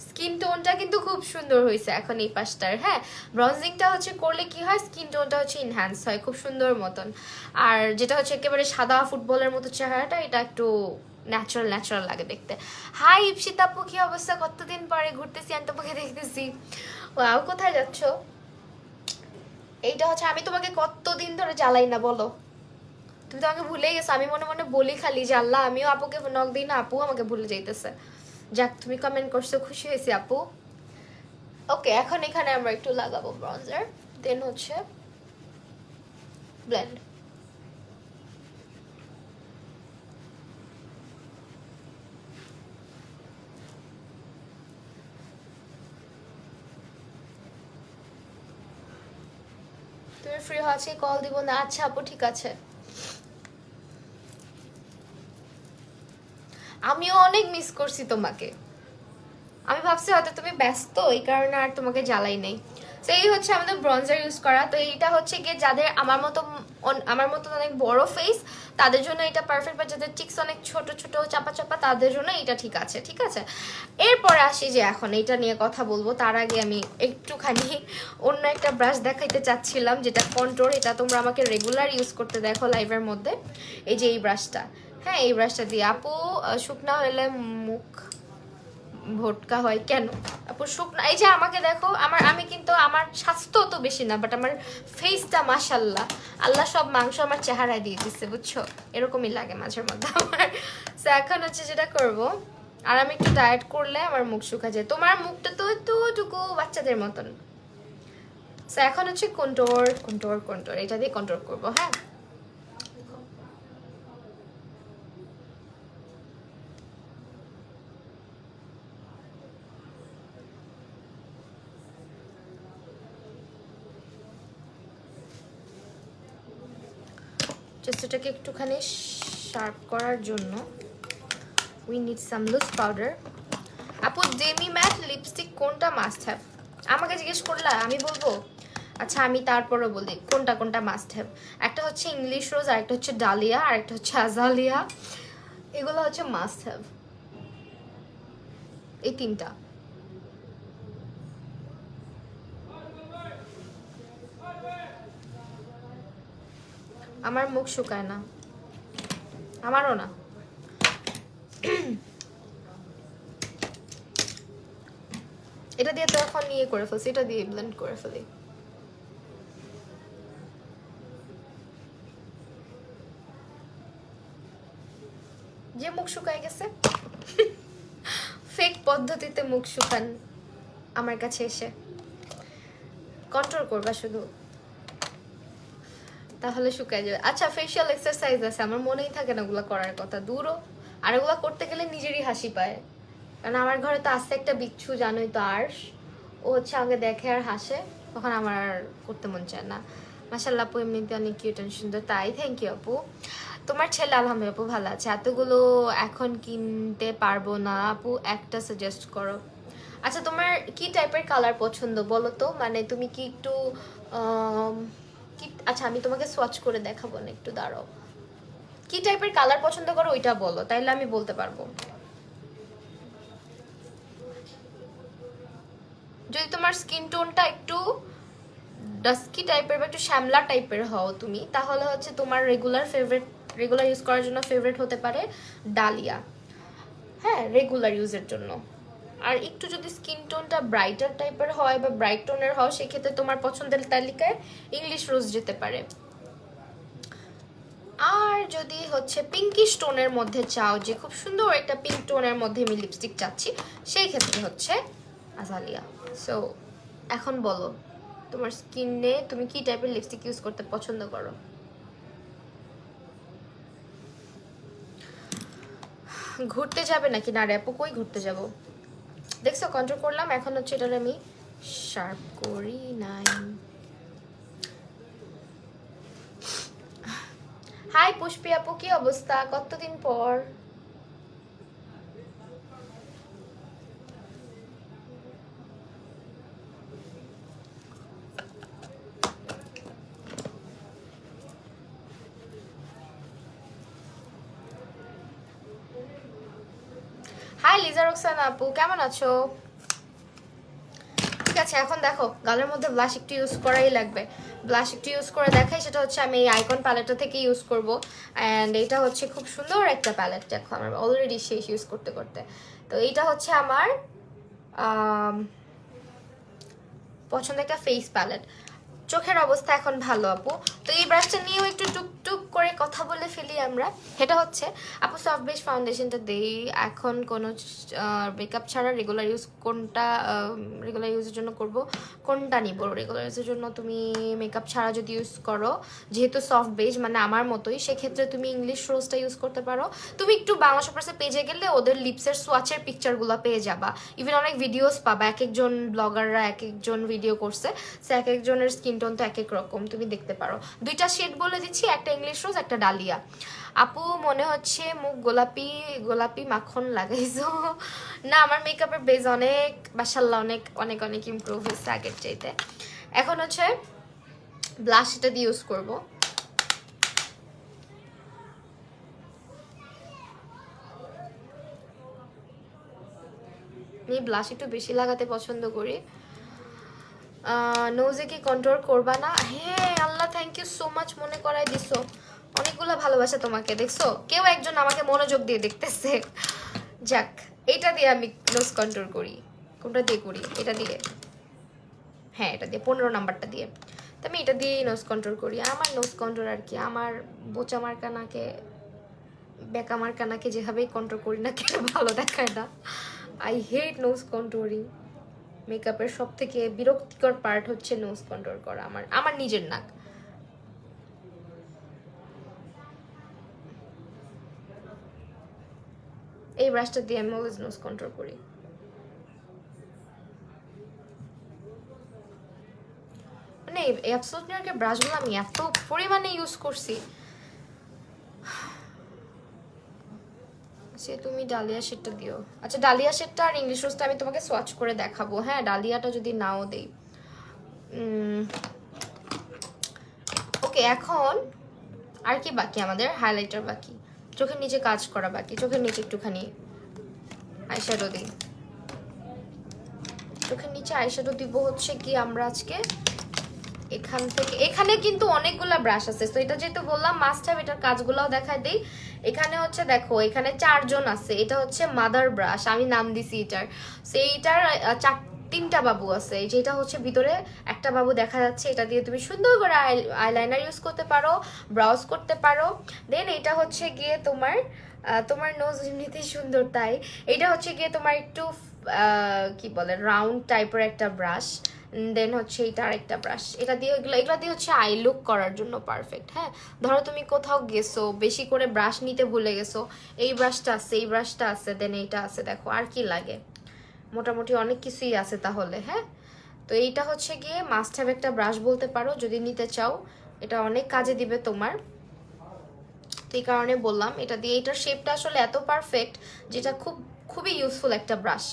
স্কিন টোনটা কিন্তু খুব সুন্দর হয়েছে এখন এই পাশটার। হ্যাঁ, ব্রঞ্জিংটা হচ্ছে করলে কি হয়, স্কিন টোনটা হচ্ছে ইনহ্যান্স হয় খুব সুন্দর মতন। আর যেটা হচ্ছে একেবারে সাদা ফুটবলের মতো চেহারাটা, এটা একটু ন্যাচারাল ন্যাচারাল লাগে দেখতে। হাই ইপসিত আপু, কি অবস্থা? কতদিন পরে ঘুরতেছি আর তোমাকে দেখতেছি। ওয়াও, কোথায় যাচ্ছ? এইটা হচ্ছে, আমি তোমাকে কতদিন ধরে জ্বালাই না বলো, তুমি তো আমাকে ভুলেই গেছো। আমি মনে মনে বলি খালি যে আল্লাহ, আমিও আপুকে নক দিই না, আপু আমাকে ভুলে যাইতেছে। যাক, তুমি কমেন্ট করছো, খুশি হয়েছি আপু। ওকে, এখন এখানে আমরা একটু লাগাবো ব্রঞ্জার, দেন হচ্ছে ব্লেন্ড। তুমি ফ্রি হচ্ছে কল দিব না? আচ্ছা আপু, ঠিক আছে। আমিও অনেক মিস করছি তোমাকে, আমি ভাবছি হয়তো তুমি ব্যস্ত, এই কারণে আর তোমাকে জ্বালাই নেই। তো এই হচ্ছে আমাদের ব্রঞ্জার ইউজ করা। তো এইটা হচ্ছে গিয়ে যাদের আমার মতো অনেক বড় ফেস তাদের জন্য এটা পারফেক্ট, বা যাদের চিক্স অনেক ছোট ছোট চাপা চাপা তাদের জন্য এটা ঠিক আছে, ঠিক আছে। এরপরে আসি যে এখন এইটা নিয়ে কথা বলবো, তার আগে আমি একটুখানি অন্য একটা ব্রাশ দেখাইতে চাচ্ছিলাম, যেটা কন্ট্রোর। এটা তোমরা আমাকে রেগুলার ইউজ করতে দেখো লাইভের মধ্যে, এই যে এই ব্রাশটা। হ্যাঁ, এই ব্রাশটা দিয়ে আপু শুকনা হলে মুখ ভোটকা হয় কেন? আপু শুকনা, এই যে আমাকে দেখো, আমি কিন্তু আমার স্বাস্থ্য তো বেশি না, বাট আমার ফেসটা মাশাল্লাহ, আল্লাহ সব মাংস আমার চেহারায় দিয়ে দিচ্ছে, বুঝছো? এরকমই লাগে মাঝের মধ্যে আমার। তো এখন হচ্ছে যেটা করব, আর আমি একটু ডায়েট করলে আমার মুখ শুকা যায়, তোমার মুখটা তো এতটুকু বাচ্চাদের মতন। তো এখন হচ্ছে কন্ট্রোর কন্ট্রোর কন্ট্রোর, এটা দিয়ে কন্ট্রোল করবো। হ্যাঁ, জাস্ট এটাকে একটুখানি শার্প করার জন্য we need some loose powder. আপু ডেমি ম্যাট লিপস্টিক কোনটা মাস্ট হ্যাভ? আমাকে জিজ্ঞেস করলা, আমি বলবো? আচ্ছা, আমি তারপরে বলি কোনটা কোনটা মাস্ট হ্যাভ। একটা হচ্ছে ইংলিশ রোজ, আর একটা হচ্ছে ডালিয়া, আর একটা হচ্ছে আজালিয়া। এগুলো হচ্ছে মাস্ট হ্যাভ, এই তিনটা। আমার মুখ শুকায় না, আমারও না। এটা দিয়ে তো এখন ইয়ে করে ফেলছি, এটা দিয়ে ব্লেন্ড করে ফেলি। যে মুখ শুকায় গেছে, ফেক পদ্ধতিতে মুখ শুকান আমার কাছে এসে, কন্ট্রোল করবা শুধু, তাহলে শুকায় যাবে। আচ্ছা, ফেশিয়াল এক্সারসাইজ আছে, আমার মনেই থাকে না ওগুলো করার কথা, দূরও। আর ওগুলো করতে গেলে নিজেরই হাসি পায়, কারণ আমার ঘরে তো আসছে একটা বিচ্ছু, জানোই তো, আর্শ। ও হচ্ছে আমাকে দেখে আর হাসে, তখন আমার আর করতে মন চায় না। মাশাআল্লাহ আপু এমনিতে অনেক কিউট অ্যান্ড সুন্দর। তাই, থ্যাংক ইউ আপু। তোমার ছেলে আলহামদুলিল্লাহ আপু ভালো আছে। এতগুলো এখন কিনতে পারবো না আপু, একটা সাজেস্ট করো। আচ্ছা, তোমার কি টাইপের কালার পছন্দ বলো তো, মানে তুমি কি একটু কি, আচ্ছা আমি তোমাকে সোয়াচ করে দেখাবো না, একটু দাঁড়াও। কি টাইপের কালার পছন্দ করো ওইটা বলো, তাইলে আমি বলতে পারবো। যদি তোমার স্কিন টোনটা একটু ডাস্কি টাইপের বা একটু শ্যামলা টাইপের হও তুমি, তাহলে হচ্ছে তোমার রেগুলার ইউজ করার জন্য ফেভারিট হতে পারে ডালিয়া। হ্যাঁ, রেগুলার ইউজের জন্য। আর একটু যদি স্কিন টোনটা ব্রাইটার টাইপের হয় বা ব্রাইট টোনের হয়, সেক্ষেত্রে তোমার পছন্দের তালিকায় ইংলিশ রোজ যেতে পারে। আর যদি হচ্ছে পিঙ্কিশ টোনের মধ্যে চাও, যে খুব সুন্দর একটা পিঙ্ক টোনের মধ্যে আমি লিপস্টিক চাচ্ছি, সেই ক্ষেত্রে হচ্ছে আজালিয়া। সো এখন বলো তোমার স্কিনে তুমি কি টাইপের লিপস্টিক ইউজ করতে পছন্দ করো? ঘুরতে যাবে নাকি? না রে আপু, কই ঘুরতে যাব? দেখছো কন্ট্রোল করলাম, এখন হচ্ছে এটার আমি শার্প করি নাই। হাই পুষ্পি আপু, কি অবস্থা? কতদিন পর। হাই লিজা রোকসানা আপু, কেমন আছো? ঠিক আছে, এখন দেখো গালের মধ্যে ব্লাশ একটু ইউজ করাই লাগবে। ব্লাশ একটু ইউজ করে দেখাই, সেটা হচ্ছে আমি এই আইকন প্যালেটটা থেকে ইউজ করব। অ্যান্ড এটা হচ্ছে খুব সুন্দর একটা প্যালেট, দেখো আমার অলরেডি শেষ ইউজ করতে করতে। তো এইটা হচ্ছে আমার পছন্দের একটা ফেস প্যালেট। চোখের অবস্থা এখন ভালো আপু। তো এই ব্রাশটা নিয়েও একটু টুকটুক করে কথা বলে ফেলি আমরা। এটা হচ্ছে আপু সফট বেস ফাউন্ডেশনটা দেই এখন কোনো মেকআপ ছাড়া রেগুলার ইউজ কোনটা, রেগুলার ইউজের জন্য করব কোনটা নিব? রেগুলার ইউজের জন্য তুমি মেকআপ ছাড়া যদি ইউজ করো, যেহেতু সফট বেস মানে আমার মতোই, সেক্ষেত্রে তুমি ইংলিশ রোজটা ইউজ করতে পারো। তুমি একটু বাংলা শপার্সের পেজে গেলে ওদের লিপসের সোয়াচের পিকচারগুলো পেয়ে যাবা। ইভেন অনেক ভিডিওস পাবা, এক একজন ব্লগাররা এক একজন ভিডিও করছে, সে এক একজনের স্কিন টোন তো এক এক রকম, তুমি দেখতে পারো। দুইটা শেড বলে দিচ্ছি, একটা ইংলিশ রোজ, একটা ডালিয়া। আপু মনে হচ্ছে মুখ গোলাপি গোলাপি মাখন লাগাইছো। না, আমার মেকআপের বেজ অনেক মাশাআল্লাহ অনেক অনেক অনেক ইমপ্রুভ হয়েছে আগের চাইতে। এখন হচ্ছে ব্লাশটা দিয়ে ইউজ করব। আমি ব্লাশ একটু বেশি লাগাতে পছন্দ করি। নোজে কি কন্ট্রোল করবা না? হ্যাঁ আল্লাহ, থ্যাংক ইউ সো মাচ, মনে করাই দিছো। অনেকগুলো ভালোবাসা তোমাকে। দেখছো কেউ একজন আমাকে মনোযোগ দিয়ে দেখতেছে। যাক, এটা দিয়ে আমি নোজ কন্ট্রোল করি। কোনটা দিয়ে করি? এটা দিয়ে। হ্যাঁ এটা দিয়ে, 15 নাম্বারটা দিয়ে। তো আমি এটা দিয়েই নোজ কন্ট্রোল করি। আমার নোজ কন্ট্রোল আর কি, আমার বোচা মার্কানাকে বেকা মার্কানাকে যেভাবেই কন্ট্রোল করি না কেন ভালো দেখায় না। I hate nose controlling. মেকআপের সব থেকে বিরক্তিকর পার্ট হচ্ছে নোজ কন্ট্রোল করা আমার আমার নিজের নাক। এই ব্রাশটা দিয়ে আমি অলওয়েজ নোজ কন্ট্রোল করি। মানে অ্যাবসোলুট নিউইয়র্কের ব্রাশগুলো আমি এত পরিমাণে ইউজ করছি। সে তুমি ডালিয়া শেডটা দিও। আচ্ছা ডালিয়া শেডটা আর ইংলিশ রোজটা আমি তোমাকে সোয়াচ করে দেখাবো। হ্যাঁ ডালিয়াটা যদি নাও দেই। ওকে, এখন আর কি বাকি আমাদের? হাইলাইটার বাকি, চোখের নিচে কাজ করা বাকি। চোখের নিচে একটুখানি আইশ্যাডো দিই। চোখের নিচে আইশ্যাডো দিব হচ্ছে কি আমরা আজকে এখান থেকে। এখানে কিন্তু অনেকগুলা ব্রাশ আছে, তো এটা যেহেতু বললাম মাস্ট হ্যাভ, এটার কাজগুলোও দেখাই দিই। এখানে হচ্ছে দেখো, এখানে 4 জন আছে। এটা হচ্ছে মাদার ব্রাশ, আমি নাম দিছি এটার। সেইটার 3টা বাবু আছে। এই যেটা হচ্ছে ভিতরে একটা বাবু দেখা যাচ্ছে, এটা দিয়ে তুমি সুন্দর করে আইলাইনার ইউজ করতে পারো, ব্রাউজ করতে পারো। দেন এটা হচ্ছে গিয়ে তোমার তোমার নোজ এমনিতেই সুন্দর, তাই এটা হচ্ছে গিয়ে তোমার একটু কি বলে রাউন্ড টাইপের একটা ব্রাশ। দেন হচ্ছে এটা আরেকটা ব্রাশ, এটা দিয়ে এগুলো দিয়ে হচ্ছে আই লুক করার জন্য পারফেক্ট। হ্যাঁ ধরো তুমি কোথাও গেছো, বেশি করে ব্রাশ নিতে ভুলে গেছো, এই ব্রাশটা আছে, এই ব্রাশটা আছে, দেন এইটা আছে, দেখো আর কি লাগে? মোটামুটি অনেক কিছুই আছে তাহলে। হ্যাঁ তো এইটা হচ্ছে গিয়ে মাস্ট হ্যাভ একটা ব্রাশ বলতে পারো যদি নিতে চাও। এটা অনেক কাজে দিবে তোমার, তো এই কারণে বললাম এটা দিয়ে। এটার শেপটা আসলে এত পারফেক্ট যেটা খুবই ইউজফুল একটা ব্রাশ।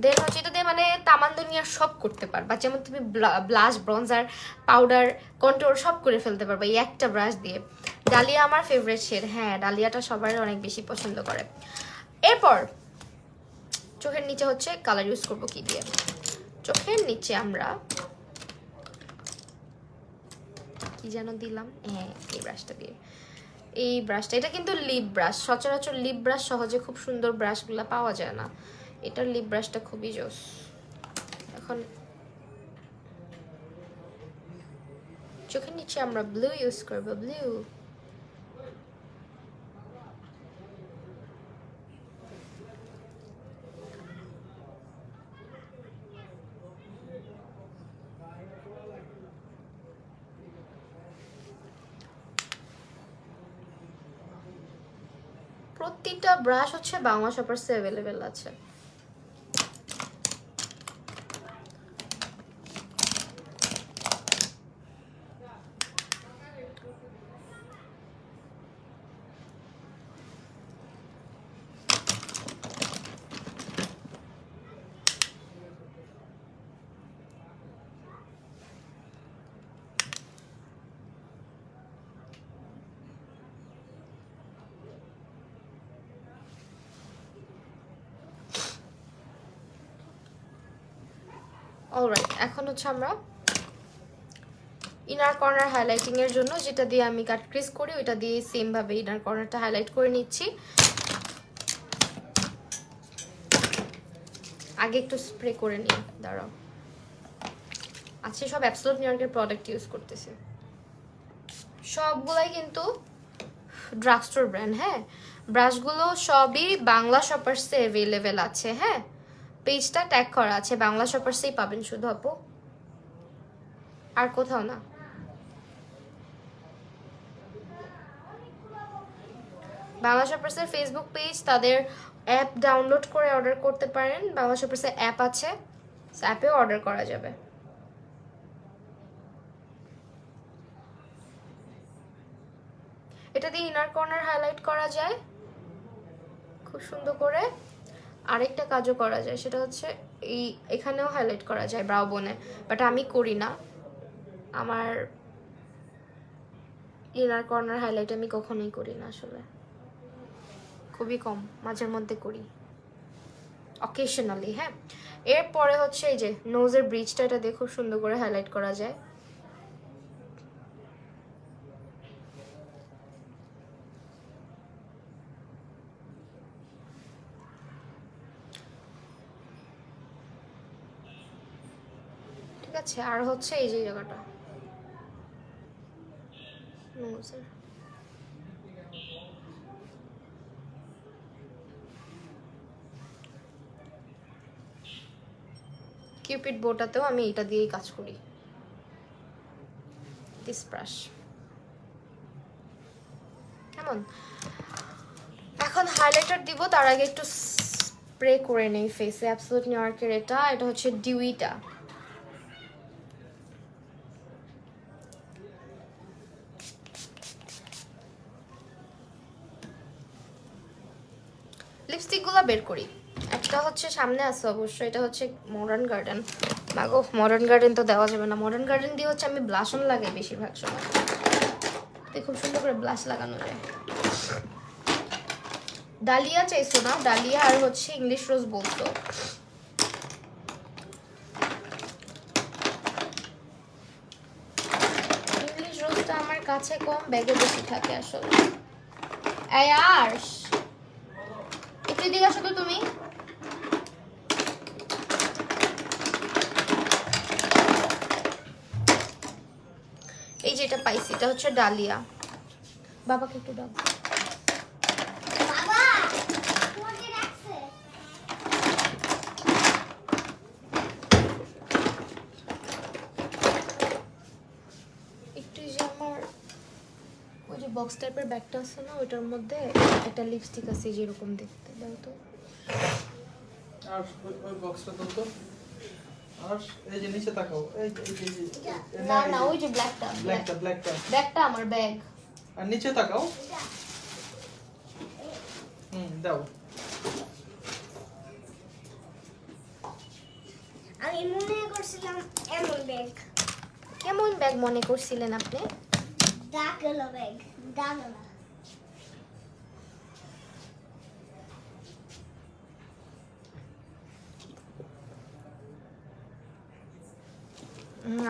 দেন হচ্ছে এটা দিয়ে মানে তামান দুনিয়ার সব করতে পারবা, যেমন তুমি ব্লাশ, ব্রঞ্জার, পাউডার, কন্ট্রোল সব করে ফেলতে পারবা এই একটা ব্রাশ দিয়ে। ডালিয়া আমার ফেভারিট শেড। হ্যাঁ ডালিয়াটা সবাই অনেক বেশি পছন্দ করে। এরপর চোখের নিচে হচ্ছে কালার ইউজ করবো কি দিয়ে? চোখের নিচে আমরা কি যেন দিলাম, হ্যাঁ এই ব্রাশটা দিয়ে। এই ব্রাশটা, এটা কিন্তু লিপ ব্রাশ, সচরাচর লিপ ব্রাশ সহজে খুব সুন্দর ব্রাশগুলো পাওয়া যায় না। এটার লিপ ব্রাশটা খুবই জোস। এখন চোখের নিচে আমরা ব্লু ইউজ করবো, ব্লু। প্রতিটা ব্রাশ হচ্ছে বাংলা শপার্সে অ্যাভেলেবেল আছে। অলরাইট, এখন হচ্ছে আমরা ইনার কর্নার হাইলাইটিং এর জন্য যেটা দিয়ে আমি কাট ক্রিজ করি ওইটা দিয়ে সেম ভাবে ইনার কর্নারটা হাইলাইট করে নিচ্ছি। আগে একটু স্প্রে করে নিই, দাঁড়াও। আজকে সব অ্যাবসোলুট নিউ ইয়র্কের প্রোডাক্ট ইউজ করতেছি, সবগুলাই কিন্তু ড্রাগ স্টোর ব্র্যান্ড। হ্যাঁ, ব্রাশগুলো সবই বাংলা শপার্সে অ্যাভেলেবেল আছে। হ্যাঁ, পেজটা ট্যাগ করা আছে, বাংলা শপার্সেই পাবেন শুধু আপু, আর কোথাও না। বাংলা শপার্সের ফেসবুক পেজ, তাদের অ্যাপ ডাউনলোড করে অর্ডার করতে পারেন। বাংলা শপার্সের অ্যাপ আছে, অ্যাপেও অর্ডার করা যাবে। এটা দিয়ে ইনার কর্নার হাইলাইট করা যায় খুব সুন্দর করে। আরেকটা কাজও করা যায়, সেটা হচ্ছে এখানেও হাইলাইট করা যায় ব্রাউ বোনে, বাট আমি করি না। আমার ইনার কর্নার হাইলাইট আমি কখনোই করি না আসলে, খুবই কম, মাঝের মধ্যে করি অকেশনালি। হ্যাঁ, এরপরে হচ্ছে এই যে নোজের ব্রিজটা, এটা দিয়ে খুব সুন্দর করে হাইলাইট করা যায়। ঠিক আছে, আর হচ্ছে এই যে জায়গাটা নোজের, কিউপিড বোটাতেও আমি এটা দিয়েই কাজ করি, দিস ব্রাশ। কেমন? এখন হাইলাইটার দিব, তার আগে একটু স্প্রে করে নেই ফেসে। অ্যাবসোলুট নিউ ইয়র্কের এটা হচ্ছে ডিউইটা। লিপস্টিকগুলো বের করি। একটা হচ্ছে সামনে আছে অবশ্যই, এটা হচ্ছে মডার্ন গার্ডেন। মাগো, মডার্ন গার্ডেন তো দেওয়া যাবে না। মডার্ন গার্ডেন দিয়ে হচ্ছে আমি ব্লাশন লাগাই বেশিরভাগ সময়, খুব সুন্দর করে ব্লাশ লাগানো যায়। ডালিয়া চাইছো না? ডালিয়া আর হচ্ছে ইংলিশ রোজ বলতো। ইংলিশ রোজটা আমার কাছে কম, ব্যাগে বেশি থাকে আসলে। এই আর্শ, একটু দিকে আসো তো তুমি। এই যে এটা পাইছি, এটা হচ্ছে ডালিয়া। বাবাকে একটু দাও। বক্স টাইপের ব্যাগটা আছে না, ওইটার মধ্যে একটা লিপস্টিক আছে যেরকম দেখতে, দাও তো। আর ওই বক্সটা দাও তো। আর এই যে নিচে তাকাও, এই না না, ওই যে ব্ল্যাকটা ব্যাগটা আমার ব্যাগ। আর নিচে তাকাও। দাও। আমি মনে করছিলাম এমন ব্যাগ। কেমন ব্যাগ মনে করছিলেন আপনি? ডাকলো ব্যাগ, ডাকলো না।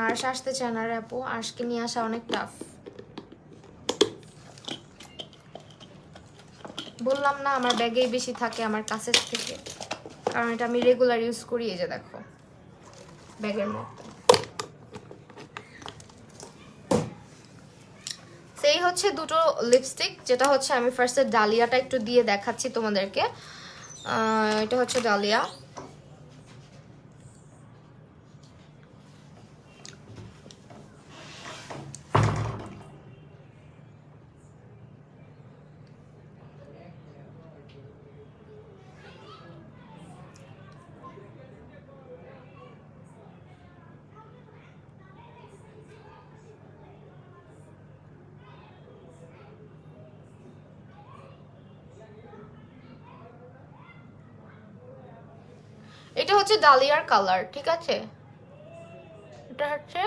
আর্শ আসতে চায় না রে আপু, আর্শকে নিয়ে আসা অনেক টাফ। বললাম না আমার ব্যাগেই বেশি থাকে আমার কাছের থেকে, কারণ এটা আমি রেগুলার ইউজ করি। এই যে দেখো ব্যাগের মধ্যে। সেই হচ্ছে দুটো লিপস্টিক, যেটা হচ্ছে আমি ফার্স্টে ডালিয়াটা একটু দিয়ে দেখাচ্ছি তোমাদেরকে। এটা হচ্ছে ডালিয়া। এটা হচ্ছে ডালিয়ার কালার, ঠিক আছে? এটা হচ্ছে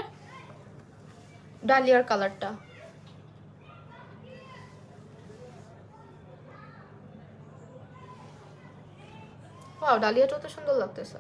ডালিয়ার কালারটা। ওয়াও, ডালিয়াটা তো সুন্দর লাগতেছে।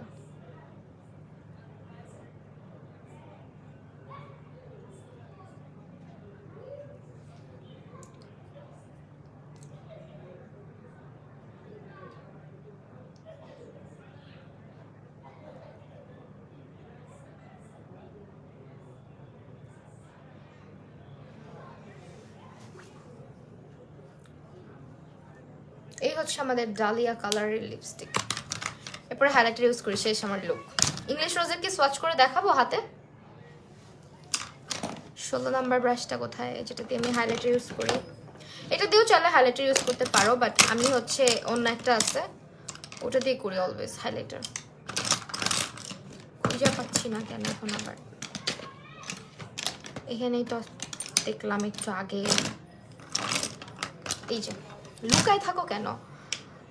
এই হচ্ছে আমাদের ডালিয়া কালারের লিপস্টিক। এরপরে হাইলাইটার ইউজ করি, শেষ আমার লুক। ইংলিশ রোজের কি সোয়াচ করে দেখাবো হাতে? 16 নাম্বার ব্রাশটা কোথায়, যেটা দিয়ে আমি হাইলাইটার ইউজ করি? এটা দিয়েও চাইলে হাইলাইটার ইউজ করতে পারো, বাট আমি হচ্ছে অন্য একটা আছে ওটা দিয়ে করি অলওয়েজ হাইলাইটার। খুঁজে পাচ্ছি না কেন এখন আবার, এখানেই তো দেখলাম একটু আগে। এই যে, লুকায় থাকো কেন?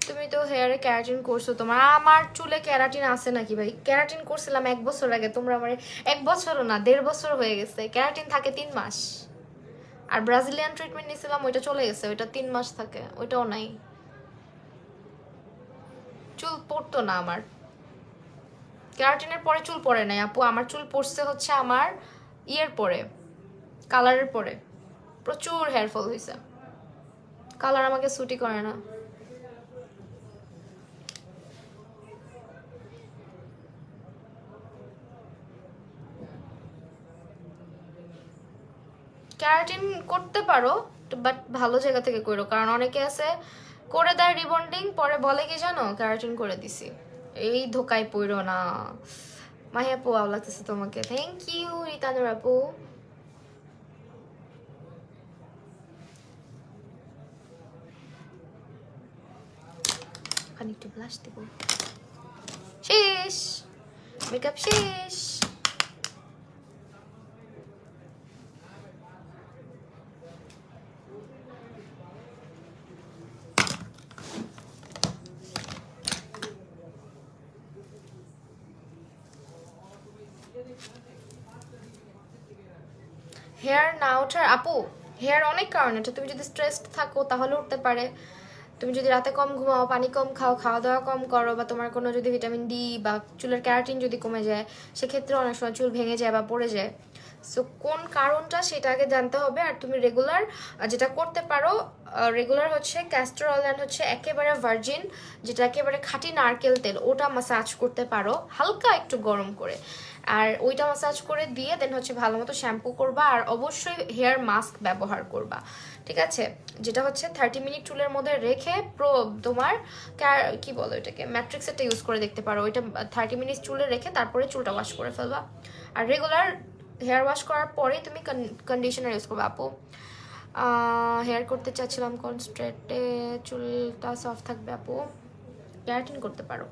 তুমি তো হেয়ারে ক্যারাটিন করছো, তোমার আমার চুলে ক্যারাটিন আছে নাকি ভাই? ক্যারাটিন করছিলাম 1 বছর আগে, তোমরা আমার 1 বছরও না 1.5 বছর হয়ে গেছে। ক্যারাটিন থাকে 3 মাস, আর ব্রাজিলিয়ান ট্রিটমেন্ট নিয়েছিলাম ওইটা চলে গেছে, ওইটা 3 মাস থাকে, ওইটাও নাই। চুল পড়তো না আমার, ক্যারাটিনের পরে চুল পড়ে নাই আপু। আমার চুল পড়ছে হচ্ছে আমার ইয়ের পরে, কালারের পরে প্রচুর হেয়ার ফল হয়েছে। কালার আমাকে সুটি করে না। ক্যারাটিন করতে পারো, বাট ভালো জায়গা থেকে করো, কারণ অনেকে আছে করে দেয় রিবন্ডিং, পরে বলে কি জানো ক্যারাটিন করে দিছি। এই ধোকায় পড়ো না। মাহি আপু ভালো লাগতেছে তোমাকে, থ্যাংক ইউ রিতানুর আপু। ওখানে একটু ব্লাশ দেব। শেষ, মেকআপ শেষ। হেয়ার না ওঠার আপু, হেয়ার অনেক কারণ এটা। তুমি যদি স্ট্রেসড থাকো তাহলে উঠতে পারে। তুমি যদি রাতে কম ঘুমাও, পানি কম খাও, খাওয়া দাওয়া কম করো, বা তোমার কোনো যদি ভিটামিন ডি বা চুলের ক্যারাটিন যদি কমে যায়, সেক্ষেত্রে অনেক সময় চুল ভেঙে যায় বা পড়ে যায়। সো কোন কারণটা সেটা আগে জানতে হবে। আর তুমি রেগুলার যেটা করতে পারো, রেগুলার হচ্ছে ক্যাস্টর অয়েল অ্যান্ড হচ্ছে একেবারে ভার্জিন, যেটা একেবারে খাঁটি নারকেল তেল, ওটা মাসাজ করতে পারো হালকা একটু গরম করে। আর ওইটা মাসাজ করে দিয়ে দেন হচ্ছে ভালো মতো শ্যাম্পু করবা, আর অবশ্যই হেয়ার মাস্ক ব্যবহার করবা, ঠিক আছে? যেটা হচ্ছে 30 মিনিট চুলের মধ্যে রেখে তোমার কি বলো এটাকে, ম্যাট্রিক্সেরটা ইউজ করে দেখতে পারো। ওইটা 30 মিনিট চুলে রেখে তারপরে চুলটা ওয়াশ করে ফেলবা। আর রেগুলার হেয়ার ওয়াশ করার পরেই তুমি কন্ডিশনার ইউজ করবে আপু। হেয়ার করতে চাচ্ছিলাম কনস্ট্রেটে, চুলটা সফট থাকবে আপু। ক্যারাটিন করতে পারো।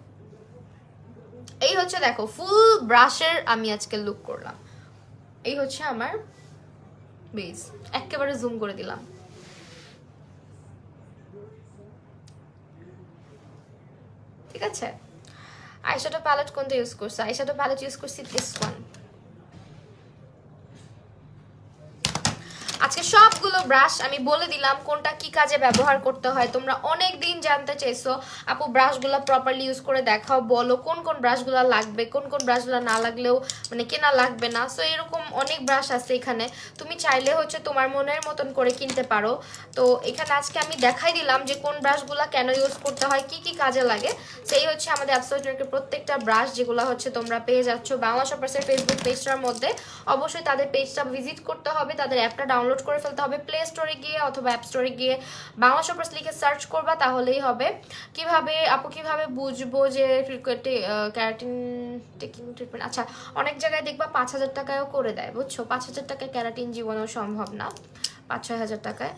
এই হচ্ছে দেখো ফুল ব্রাশের আমি আজকে লুক করলাম। এই হচ্ছে আমার বেস, একেবারে জুম করে দিলাম। ঠিক আছে, আইশ্যাডো প্যালেট কোনটা ইউজ করছি? আইশ্যাডো প্যালেট ইউজ করছি দিস ওয়ান। আজকে সবগুলো ব্রাশ আমি বলে দিলাম কোনটা কি কাজে ব্যবহার করতে হয়। তোমরা অনেক দিন জানতে চাইছো আপু ব্রাশগুলো প্রপারলি ইউজ করে দেখাও, বলো কোন কোন ব্রাশগুলো লাগবে, কোন কোন ব্রাশগুলো না লাগলেও মানে কেনা লাগবে না। সো এরকম অনেক ব্রাশ আছে এখানে, তুমি চাইলে হচ্ছে তোমার মনের মতন করে কিনতে পারো। তো এখানে আজকে আমি দেখাই দিলাম যে কোন ব্রাশগুলো কেন ইউজ করতে হয়, কি কি কাজে লাগে। সেই হচ্ছে আমাদের অ্যাবসলিউটলি প্রত্যেকটা ব্রাশ যেগুলো হচ্ছে তোমরা পেয়ে যাচ্ছ বাংলা শপার্সের ফেসবুক পেজটার মধ্যে। অবশ্যই তাদের পেজটা ভিজিট করতে হবে, তাদের অ্যাপটা ডাউনলোড করে ফেলতে হবে প্লে স্টোরে গিয়ে অথবা অ্যাপ স্টোরে গিয়ে বাংলা শপার্স লিখে সার্চ করবা, তাহলেই হবে। কিভাবে আপু কিভাবে বুঝবো যে ক্যারাটিন টেকিং ট্রিটমেন্ট? আচ্ছা, অনেক জায়গায় দেখবা 5,000 টাকায়ও করে দেয়, বুঝছো? 5,000 টাকায় ক্যারাটিন জীবনেও সম্ভব না, 5-6 হাজার টাকায়।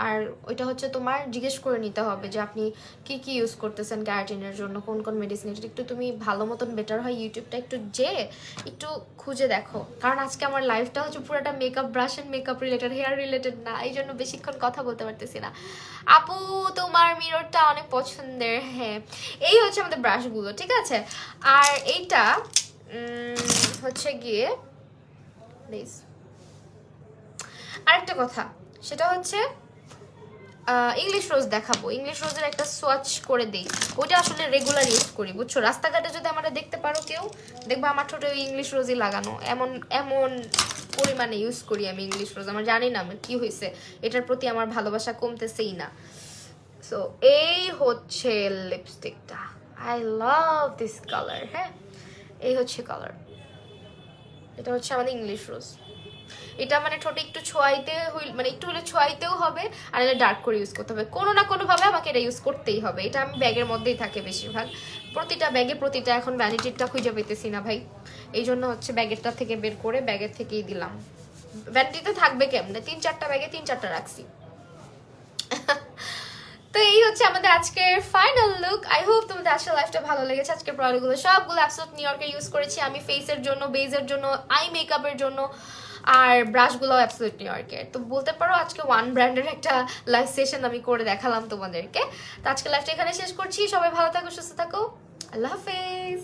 আর ওইটা হচ্ছে তোমার জিজ্ঞেস করে নিতে হবে যে আপনি কি কি ইউজ করতেছেন ক্যারাটিনের জন্য, কোন কোন মেডিসিন। এটা একটু তুমি ভালো মতন বেটার হয় ইউটিউবটা একটু একটু খুঁজে দেখো, কারণ আজকে আমার লাইফটা হচ্ছে পুরোটা makeup brush and makeup related, hair related না, এই জন্য বেশিক্ষণ কথা বলতে পারতেছি না। আপু তোমার মিররটা অনেক পছন্দের, হ্যাঁ। এই হচ্ছে আমাদের ব্রাশগুলো, ঠিক আছে। আর এইটা হচ্ছে গিয়ে প্লিজ আরেকটা কথা, সেটা হচ্ছে ইংলিশ রোজ দেখাবো। ইংলিশ রোজের একটা সোয়াচ করে দেই, ওইটা আসলে রেগুলার ইউজ করি বুঝছো। রাস্তাঘাটে যদি আমরা দেখতে পারো কেউ, দেখবা আমার ঠোঁটে ওই ইংলিশ রোজই লাগানো, এমন এমন পরিমাণে ইউজ করি আমি ইংলিশ রোজ। আমার জানি না আমার কি হয়েছে, এটার প্রতি আমার ভালোবাসা কমতেছেই না। সো এই হচ্ছে লিপস্টিকটা, আই লাভ দিস কালার। হ্যাঁ, এই হচ্ছে কালার, এটা হচ্ছে আমাদের ইংলিশ রোজ। এটা মানে ঠোঁটে একটু ছোঁয়াইতে মানে একটু হলে ছোঁয়াইতেও হবে, আর এটা ডার্ক করে ইউজ করতে হবে, কোনো না কোনো ভাবে আমাকে এটা ইউজ করতেই হবে। এটা আমি ব্যাগের মধ্যেই থাকে বেশিরভাগ, প্রতিটা ব্যাগে প্রতিটা। এখন ভ্যানিটিটা খুঁজে পেতেছি না ভাই, এই জন্য হচ্ছে ব্যাগেরটা থেকে বের করে ব্যাগের থেকেই দিলাম। ভ্যানিটিতে থাকবে কেমনে, 3-4টা ব্যাগে 3-4টা রাখছি। তো এই হচ্ছে আমাদের আজকের ফাইনাল লুক। আই হোপ তোমাদের আজকের লাইফটা ভালো লেগেছে। আজকের প্রোডাক্টগুলো সবগুলো অ্যাবসোলিউট নিউ ইয়র্কের ইউজ করেছি আমি, ফেসের জন্য, বেজের জন্য, আই মেকআপের জন্য, আর ব্রাশগুলো অ্যাবসোলিউট নিউ ইয়র্কের। তো বলতে পারো আজকে ওয়ান ব্র্যান্ডের একটা লাইভ সেশন আমি করে দেখালাম তোমাদেরকে। তো আজকে লাইফটা এখানে শেষ করছি। সবাই ভালো থাকো, সুস্থ থাকো, আল্লাহ হাফেজ।